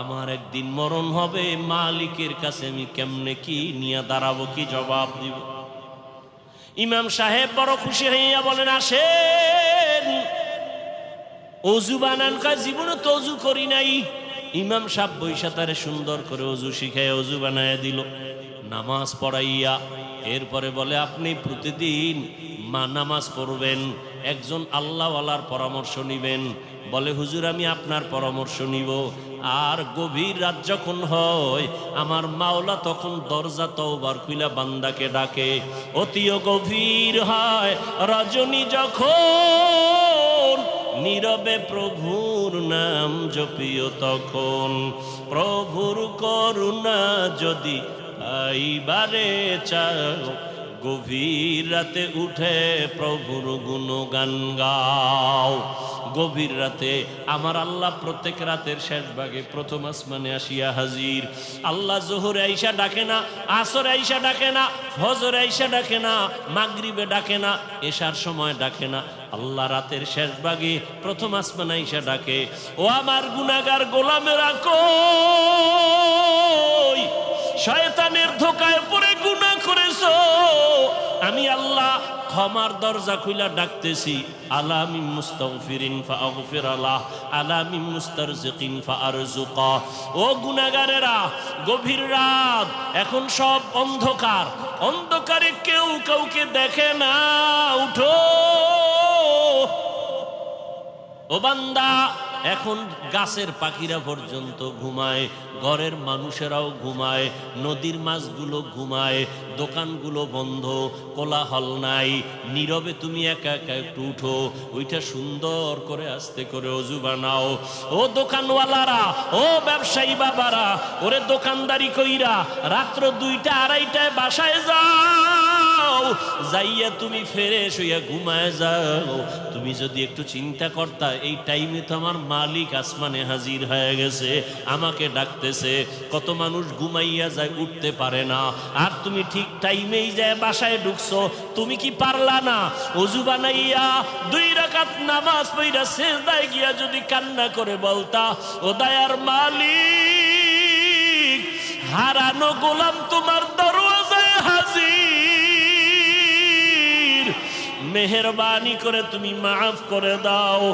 আমার একদিন মরণ হবে, মালিকের কাছে আমি কেমনে কি নিয়ে দাঁড়াবো, কি জবাব দিব। ইমাম সাহেব বড় খুশি হইয়া বলেন, আসেন অজু বানান। জীবনে তো অজু করি নাই। ইমাম সাহেব বৈশা তারে সুন্দর করে অজু শিখায় অজু বানাইয়া দিল, নামাজ পড়াইয়া। এরপরে বলে, আপনি প্রতিদিন নামাজ পড়বেন, একজন আল্লাহওয়ালার পরামর্শ নিবেন। বলে, হুজুর আমি আপনার পরামর্শ নিব। আর গভীর রাত যখন হয়, আমার মাওলা তখন দরজা তওবার খুইলা বান্দাকে ডাকে। অতিও গভীর হয় রজনী যখন, নীরবে প্রভুর নাম জপিও তখন, প্রভুর করুণা যদি আইবারে চাও, গভীর রাতে উঠে প্রভুর গুণগান গাও। গভীর রাতে আমার আল্লাহ প্রত্যেক রাতের শেষ ভাগে প্রথম আসমানে আসিয়া হাজির। আল্লাহ জোহরে আইসা ডাকে না, আসরে আইসা ডাকে না, ফজরে আইসা ডাকে না, মাগরিবে ডাকে না, এশার সময় ডাকে না, আল্লাহ রাতের শেষ ভাগে প্রথম আসমানে আইসা ডাকে। ও আমার গুনাহগার গোলামেরা কই, শয়তানের ধোকায় পড়ে গুনাহ করেছো, আমি আল্লাহ ক্ষমার দরজা খুইলা ডাকতেছি। আলা মিন মুস্তাগফিরিন ফাগফির আলাহ, আলা মিন মুস্তারজিকিন ফারজুকা। ও গুনাহগারেরা, গভীর রাত, এখন সব অন্ধকার, অন্ধকারে কেউ কাউকে দেখে না, উঠো ও বান্দা। এখন গাছের পাখিরা পর্যন্ত ঘুমায়, ঘরের মানুষেরাও ঘুমায়, নদীর মাছগুলো ঘুমায়, দোকানগুলো বন্ধ, কোলাহল নাই, নীরবে তুমি একা একা একটু উঠো, ওইটা সুন্দর করে আস্তে করে অজু বানাও। ও দোকানওয়ালারা, ও ব্যবসায়ী বাবারা, ওরে দোকানদারি কইরা রাত্র 2টা 2:30টায় বাসায় যাও, যাইয়া তুমি ফ্রেশ হইয়া ঘুমায় যাও। তুমি যদি একটু চিন্তা করতা, এই টাইমে তো আমার মালিক আসমানে হাজির হয়ে গেছে, আমাকে ডাকতেছে। কত মানুষ ঘুমাইয়া যায়, উঠতে পারে না, আর তুমি ঠিক টাইমেই যায় বাসায় ঢুকছো। তুমি কি পারলা না ওযু বানাইয়া 2 রাকাত নামাজ পড়া সিজদায় গিয়া যদি কান্না করে বলতা, ও দয়ার মালিক, হারানো গোলাম তোমার দরওয়াজায় হাজির, মেহেরবানি করে তুমি মাফ করে দাও।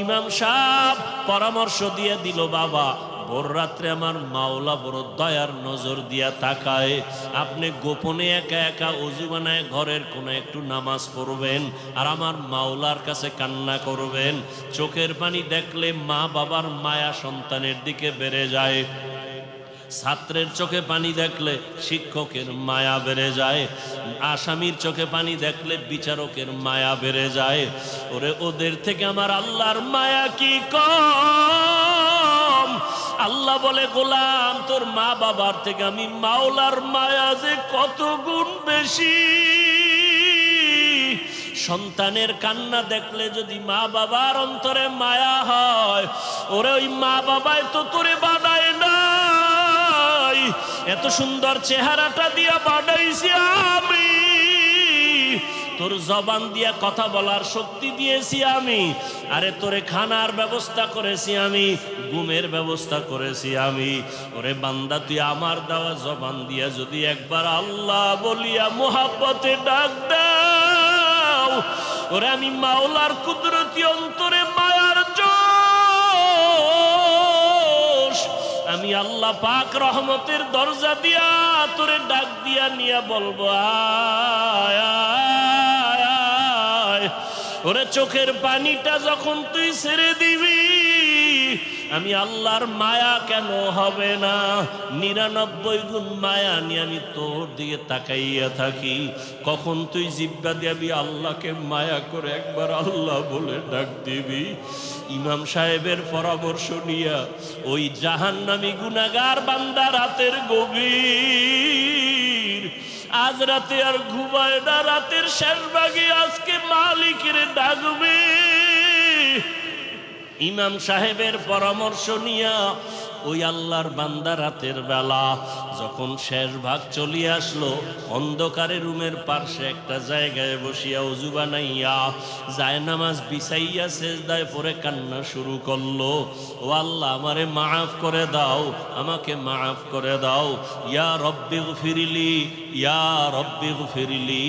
ইমাম সাহেব পরামর্শ দিয়ে দিল, বাবা ভোর রাত্রে আমার মাওলা বড় দয়ার নজর দিয়া তাকায়, আপনি গোপনে একা একা অজু বানায় ঘরের কোণে একটু নামাজ পড়বেন আর আমার মাওলার কাছে কান্না করবেন। চোখের পানি দেখলে মা বাবার মায়া সন্তানের দিকে বেড়ে যায়, ছাত্রের চোখে পানি দেখলে শিক্ষকের মায়া বেড়ে যায়, আসামির চোখে পানি দেখলে বিচারকের মায়া বেড়ে যায়। ওরে ওদের থেকে আমার আল্লাহর মায়া কি কম? আল্লাহ বলে, গোলাম তোর মা বাবার থেকে আমি মাওলার মায়া যে কত গুণ বেশি। সন্তানের কান্না দেখলে যদি মা বাবার অন্তরে মায়া হয়, ওরে ওই মা বাবাই তো তোরে বানায় নাই, এত সুন্দর চেহারাটা দিয়া বানাইছি আমি, তোর জবান দিয়া কথা বলার শক্তি দিয়েছি আমি, আরে তোরে খানার ব্যবস্থা করেছি আমি, ঘুমের ব্যবস্থা করেছি আমি। ওরে বান্দা তুই আমার দেওয়া জবান দিয়া যদি একবার আল্লাহ বলিয়া মোহাব্বতে ডাক দাও, ওরে আমি মাওলার কুদরতি অন্তরে মায়ার জোশ, আমি আল্লাহ পাক রহমতের দরজা দিয়া তোরে ডাক দিয়া নিয়ে বলবো আয় আয় আয়। ওরে চোখের পানিটা যখন তুই ছেড়ে দিবি, আমি আল্লাহর মায়া কেন হবে না? 99 গুণ মায়া নিয়ে আমি তোর দিকে তাকাইয়া থাকি। কখন তুই জিব্বা দিবি আল্লাহকে মায়া করে একবার আল্লাহ বলে ডাক দিবি। ইমাম সাহেবের পরামর্শ নিয়া ওই জাহান্নামী গুনাহগার বান্দা রাতের গভীর, আজ রাতে আর ঘুমায় না, রাতের শেষ ভাগে আজকে মালিকের ডাকবে। ইমাম সাহেবের পরামর্শ নিয়া ওই আল্লাহর বান্দা রাতের বেলা যখন শেষ ভাগ চলিয়ে আসলো, অন্ধকারে রুমের পাশে একটা জায়গায় বসিয়া ওযু বানাইয়া জায়নামাজ বিছাইয়া সেজদায় পড়ে কান্না শুরু করলো, ও আল্লাহ আমারে মাফ করে দাও, আমাকে মাফ করে দাও, ইয়া রব্বি গফিরলি, ইয়া রব্বি গফিরলি,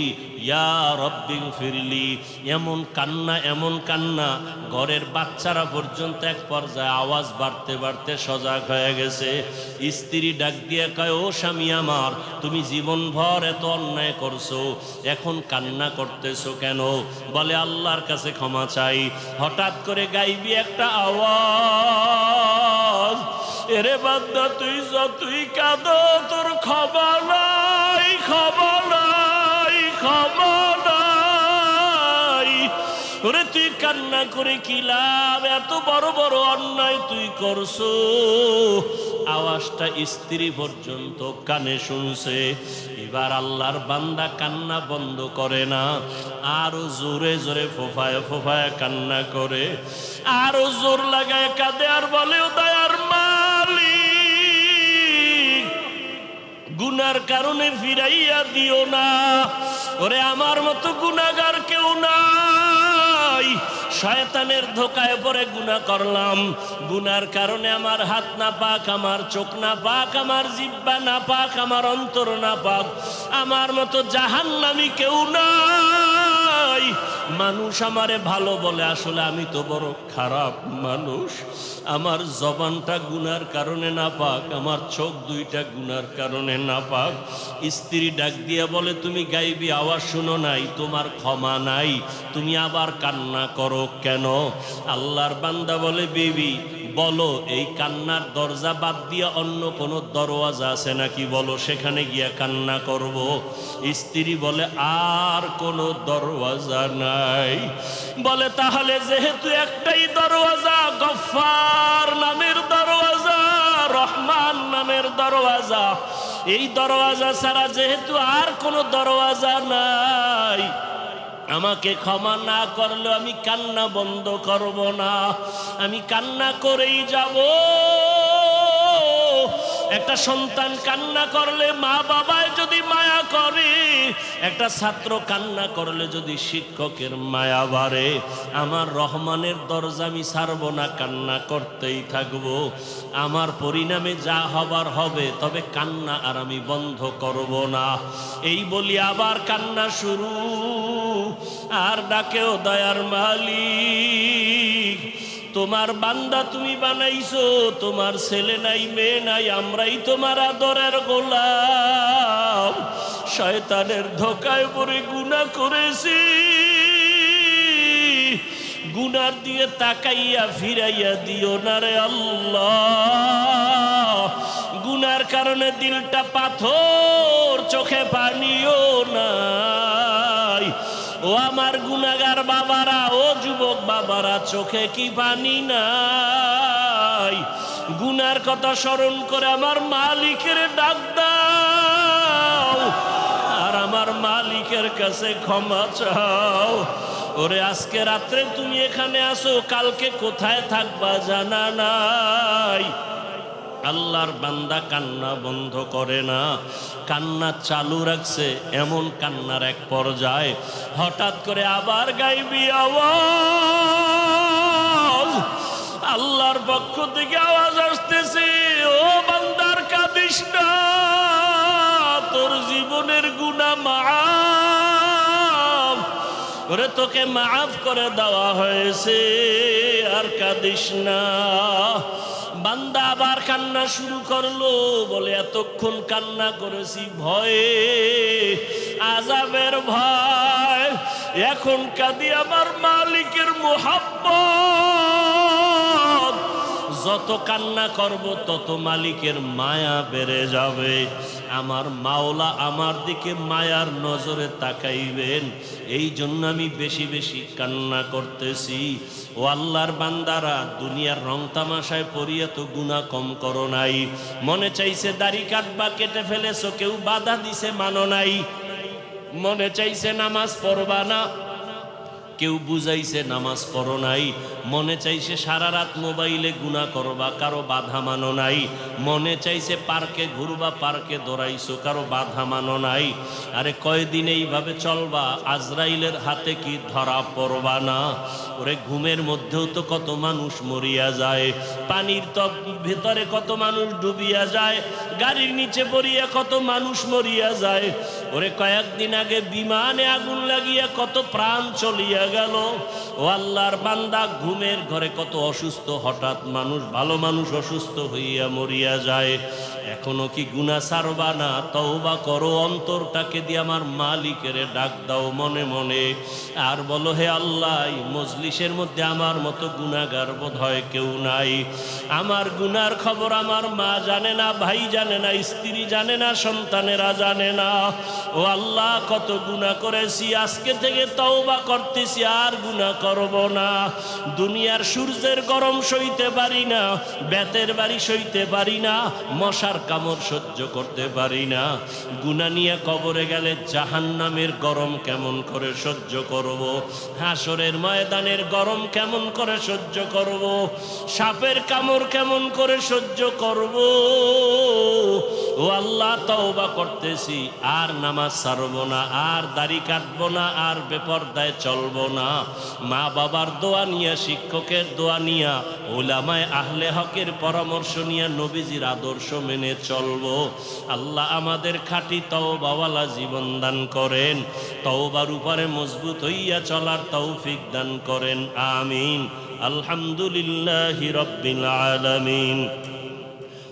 ইয়া রব্বি গফিরলি। এমন কান্না ঘরের বাচ্চারা পর্যন্ত এক পর্যায়ে আওয়াজ বাড়তে বাড়তে সজাগ হয়ে গেছে। স্ত্রী ডাক দিয়ে কয়, ও স্বামী আমার, তুমি জীবনভর এত অন্যায় করছো, এখন কান্না করতেছো কেন? বলে আল্লাহর কাছে ক্ষমা চাই। হঠাৎ করে গাইবি একটা আওয়াজ, এরে বান্দা তুই যতই কাঁদো তোর ক্ষমা নাই, ক্ষমা নাই, ক্ষমা নাই। ওরে তুই কান্না করে কি লাভ? এত বড় বড় অন্যায় তুই করছো। আওয়াজটা স্ত্রী পর্যন্ত কানে শুনছে। এবার আল্লাহর বান্দা কান্না বন্ধ করে না, আরো জোরে জোরে ফোফায় ফোফায় কান্না করে, আরো জোর লাগায় কাঁদে আর বলে, ও দয়ার মালিক, গুনার কারণে ফিরাইয়া দিও না। ওরে আমার মতো গুনাহগার কেউ নাই, শয়তানের ধোকায় পড়ে গুনাহ করলাম, গুনার কারণে আমার হাত না পাক, আমার চোখ না পাক, আমার জিহ্বা না পাক, আমার অন্তর না পাক, আমার মতো জাহান্নামী কেউ নাই। মানুষ আমারে ভালো বলে, আসলে আমি তো বড় খারাপ মানুষ। আমার জবানটা গুনার কারণে না পাক, আমার চোখ দুইটা গুনার কারণে না পাক। স্ত্রী ডাক দিয়া বলে, তুমি গাইবি আওয়াজ শুনো নাই, তোমার ক্ষমা নাই, তুমি আবার কান্না করো কেন? আল্লাহর বান্দা বলে, বিবি বলো, এই কান্নার দরজা বাদ দিয়ে অন্য কোনো দরওয়াজা আছে নাকি? বলো, সেখানে গিয়া কান্না করব। স্ত্রী বলে, আর কোনো দরওয়াজা নাই। বলে, তাহলে যেহেতু একটাই দরওয়াজা, গফফার নামের দরওয়াজা, রহমান নামের দরওয়াজা, এই দরওয়াজা ছাড়া যেহেতু আর কোনো দরওয়াজা নাই, আমাকে ক্ষমা না করলে আমি কান্না বন্ধ করব না, আমি কান্না করেই যাব। একটা সন্তান কান্না করলে মা বাবায় যদি মায়া করে, একটা ছাত্র কান্না করলে যদি শিক্ষকের মায়া বাড়ে, আমার রহমানের দরজা আমি ছাড়ব না, কান্না করতেই থাকবো। আমার পরিণামে যা হবার হবে, তবে কান্না আর আমি বন্ধ করব না। এই বলি আবার কান্না শুরু। আর ডাকেও দয়ার মালিক। তোমার বান্দা তুমি বানাইছো, তোমার ছেলে নাই মেয়ে নাই, আমরাই তোমার আদরের গোলাম। শয়তানের ধোকায় পড়ে গুনাহ করেছি, গুনার দিকে তাকাইয়া ফিরাইয়া দিও না রে আল্লাহ। গুনার কারণে দিলটা পাথর, চোখে পানিও নাই। ও আমার গুনাহগার বাবারা, ও যুবক বাবারা, চোখে কি পানি নাই? গুনার কথা স্মরণ করে আমার মালিকের ডাক দাও, আর আমার মালিকের কাছে ক্ষমা চাও। ওরে আজকে রাত্রে তুমি এখানে আসো, কালকে কোথায় থাকবা জানা নাই। আল্লাহর বান্দা কান্না বন্ধ করে না, কান্না চালু রাখছে। এমন কান্নার এক পর্যায়ে হঠাৎ করে আবার গাইবি আওয়াজ, আল্লাহর পক্ষ থেকে আওয়াজ আসতেছে, ও বান্দার কাঁদিস না, তোর জীবনের গুনাহ মাফ, ওরে তোকে মাফ করে দেওয়া হয়েছে, আর কাঁদিস না। বান্দা আবার কান্না শুরু করলো, বলে এতক্ষণ কান্না করেছি ভয়ে, আযাবের ভয়, এখন কাঁদি আমার মালিকের মুহাব্বত। যত কান্না করব তত মালিকের মায়া বেড়ে যাবে। আমার মাওলা আমার দিকে মায়ার নজরে তাকাইবেন, এই জন্য আমি বেশি বেশি কান্না করতেছি। ও আল্লাহর বান্দারা, দুনিয়ার রং তামাশায় পড়িয়া তো গুনাহ কম করো নাই। মনে চাইছে দাড়ি কাটবা, কেটে ফেলেছো, কেউ বাধা দিছে মানো নাই। মনে চাইছে নামাজ পড়বা না, কেউ বুঝাইছে নামাজ পড়ো নাই। মনে চাইছে সারা রাত মোবাইলে গুনাহ করবা, কারো বাধা মানো নাই। মনে চাইছে পার্কে ঘুরবা, পার্কে দৌড়াইছো, কারো বাধা মানো নাই। আরে কয়দিন এইভাবে চলবা, আজরাইলের হাতে কি ধরা পড়বা না? ওরে ঘুমের মধ্যেও তো কত মানুষ মরিয়া যায়, পানির তপ ভেতরে কত মানুষ ডুবিয়া যায়, গাড়ির নিচে পড়িয়া কত মানুষ মরিয়া যায়। ওরে কয়েকদিন আগে বিমানে আগুন লাগিয়া কত প্রাণ চলিয়া গেল। ও আল্লাহর বান্দা, ঘুমের ঘরে কত অসুস্থ হঠাৎ মানুষ, ভালো মানুষ অসুস্থ হইয়া মরিয়া যায়। এখনো কি গুনাহ ছাড়বা না? তওবা করো, অন্তরটাকে দিয়ে আমার মালিকের ডাক দাও মনে মনে, আর বলো, হে আল্লাহ, মজলিসের মধ্যে আমার মতো গুনাহগার বোধহয় কেউ নাই। আমার গুনার খবর আমার মা জানে না, ভাই জানে না, স্ত্রী জানে না, সন্তানেরা জানে না। ও আল্লাহ, কত গুনাহ করেছি, আজকে থেকে তওবা করতেছি, আর গুনাহ করব না। দুনিয়ার সূর্যের গরম সইতে পারি না, বেতের বাড়ি সইতে পারি না, মশার কামড় সহ্য করতে পারি না। গুনাহ নিয়ে কবরে গেলে জাহান্নামের গরম কেমন করে সহ্য করব? হাসরের ময়দানের গরম কেমন করে সহ্য করব? সাপের কামড় কেমন করে সহ্য করব? ও আল্লাহ, তওবা করতেছি, আর নামাজ ছাড়বো না, আর দাড়ি কাটবো না, আর বেপরদায় চলবো না। মা বাবার দোয়া নিয়া, শিক্ষকের দোয়া নিয়া, উলামায়ে আহলে হকের পরামর্শ নিয়া, নবীজির আদর্শ মেনে চলবো। আল্লাহ আমাদের খাঁটি তওবাওয়ালা জীবন দান করেন, তওবার উপরে মজবুত হইয়া চলার তৌফিক দান করেন, আমিন। আলহামদুলিল্লাহি রাব্বিল আলামিন,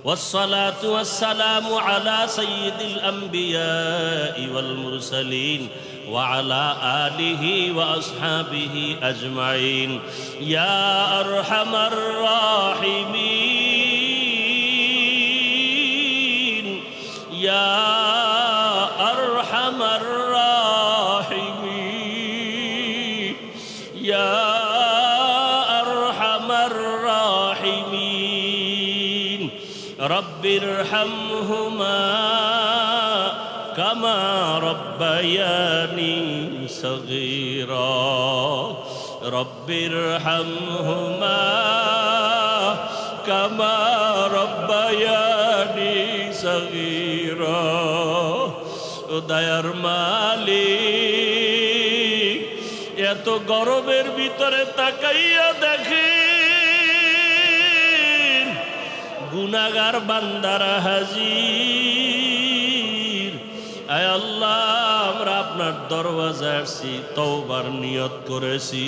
والصلاة والسلام على سيد الأنبياء والمرسلين وعلى آله وأصحابه أجمعين يا أرحم الراحمين يا أرحم الراحمين يا أرحم الراحمين رب ارحمهما كما ربياني صغيرا رب ارحمهما كما ربياني صغيرا দয়ার মালিক, এত গরমের ভিতরে তাকাইয়া দেখে গুনাহগার বান্দারা হাজির। আয় আল্লাহ, আমরা আপনার দরওয়াজায় আসছি, তওবার নিয়ত করেছি,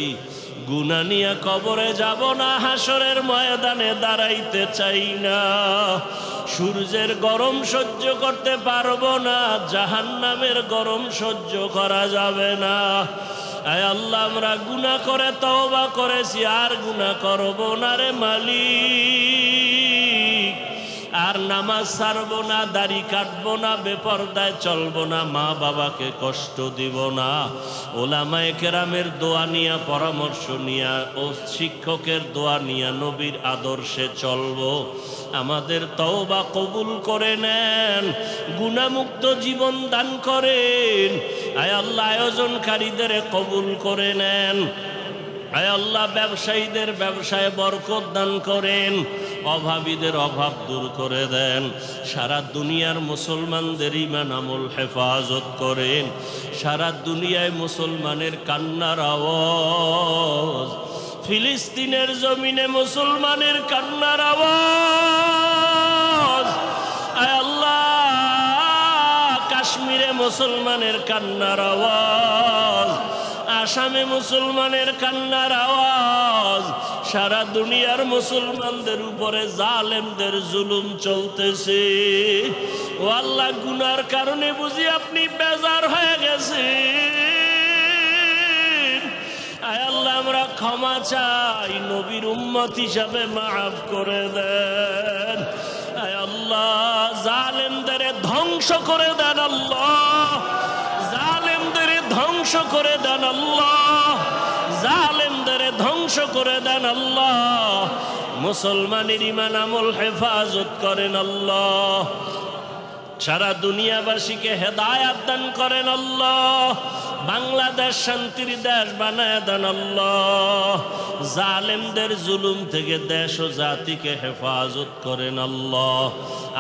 গুনাহ নিয়ে কবরে যাব না, হাসরের ময়দানে দাঁড়াইতে চাই না, সূর্যের গরম সহ্য করতে পারবো না, জাহান্নামের গরম সহ্য করা যাবে না। আয় আল্লাহ, আমরা গুনাহ করে তওবা করেছি, আর গুনাহ করব না রে মালিক, আর নামাজ ছাড়বো না, দাড়ি কাটবো না, বেপরদায় চলবো না, মা বাবাকে কষ্ট দিব না, ওলামায়ে কেরামের দোয়া নিয়া, পরামর্শ নিয়া ও শিক্ষকের দোয়া নিয়া নবীর আদর্শে চলবো। আমাদের তওবা কবুল করে নেন, গুনাহমুক্ত জীবন দান করেন। আয় আল্লাহ, আয়োজনকারীদের কবুল করে নেন। আয় আল্লাহ, ব্যবসায়ীদের ব্যবসায় বরকত দান করেন, অভাবীদের অভাব দূর করে দেন, সারা দুনিয়ার মুসলমানদের ঈমান আমল হেফাজত করেন। সারা দুনিয়ায় মুসলমানের কান্নার আওয়াজ, ফিলিস্তিনের জমিনে মুসলমানের কান্নার আওয়াজ, আয় আল্লাহ, কাশ্মীরে মুসলমানের কান্নার আওয়াজ, আসামে মুসলমানের কান্নার আওয়াজ, সারা দুনিয়ার মুসলমানদের উপরে জালেমদের জুলুম চলতেছে। ও আল্লাহ, গুনার কারণে বুঝি আপনি বেজার হয়ে গেছেন। আয় আল্লাহ, আমরা ক্ষমা চাই, নবীর উম্মত হিসাবে মাফ করে দেন। আয় আল্লাহ, জালেমদের ধ্বংস করে দেন আল্লাহ, জালেমদের ধ্বংস করে দেন আল্লাহ, জালেমদের ধ্বংস করে দেন আল্লাহ। মুসলমানের ঈমান আমল হেফাজত করেন আল্লাহ, সারা দুনিয়াবাসীকে হেদায়াত দান করেন আল্লাহ। বাংলাদেশ শান্তির দেশ বানায় দেন আল্লাহ। জালেমদের জুলুম থেকে দেশ ও জাতিকে হেফাজত করেন আল্লাহ।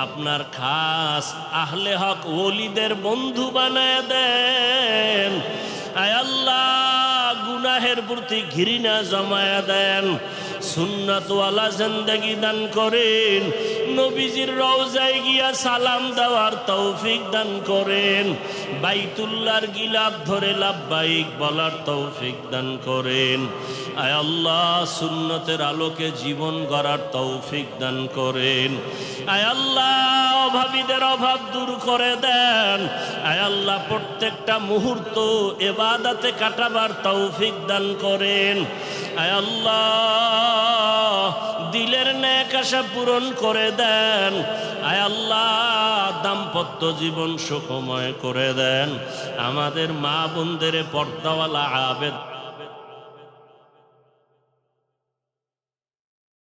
আপনার খাস আহলে হক ওলিদের বন্ধু বানায় দেন। আয় আল্লাহ, গুনাহের প্রতি ঘৃণা জমায়া দেন, সুন্নাতওয়ালা জিন্দেগি দান করেন, নবীজির রওজায় গিয়া সালাম দেওয়ার তৌফিক দান করেন, বাইতুল্লাহর গিলাফ ধরে লাব্বাইক বলার তৌফিক দান করেন। আয় আল্লাহ, সুন্নতের আলোকে জীবন গড়ার তৌফিক দান করেন। আয় আল্লাহ, অভাবীদের অভাব দূর করে দেন। আয় আল্লাহ, প্রত্যেকটা মুহূর্ত ইবাদতে কাটাবার তৌফিক দান করেন। আয় আল্লাহ, দিলের নেক আশা পূরণ করে দেন। আয় আল্লাহ, দাম্পত্য জীবন সুখময় করে দেন। আমাদের মা বোনদের পর্দাওয়ালা আবেদ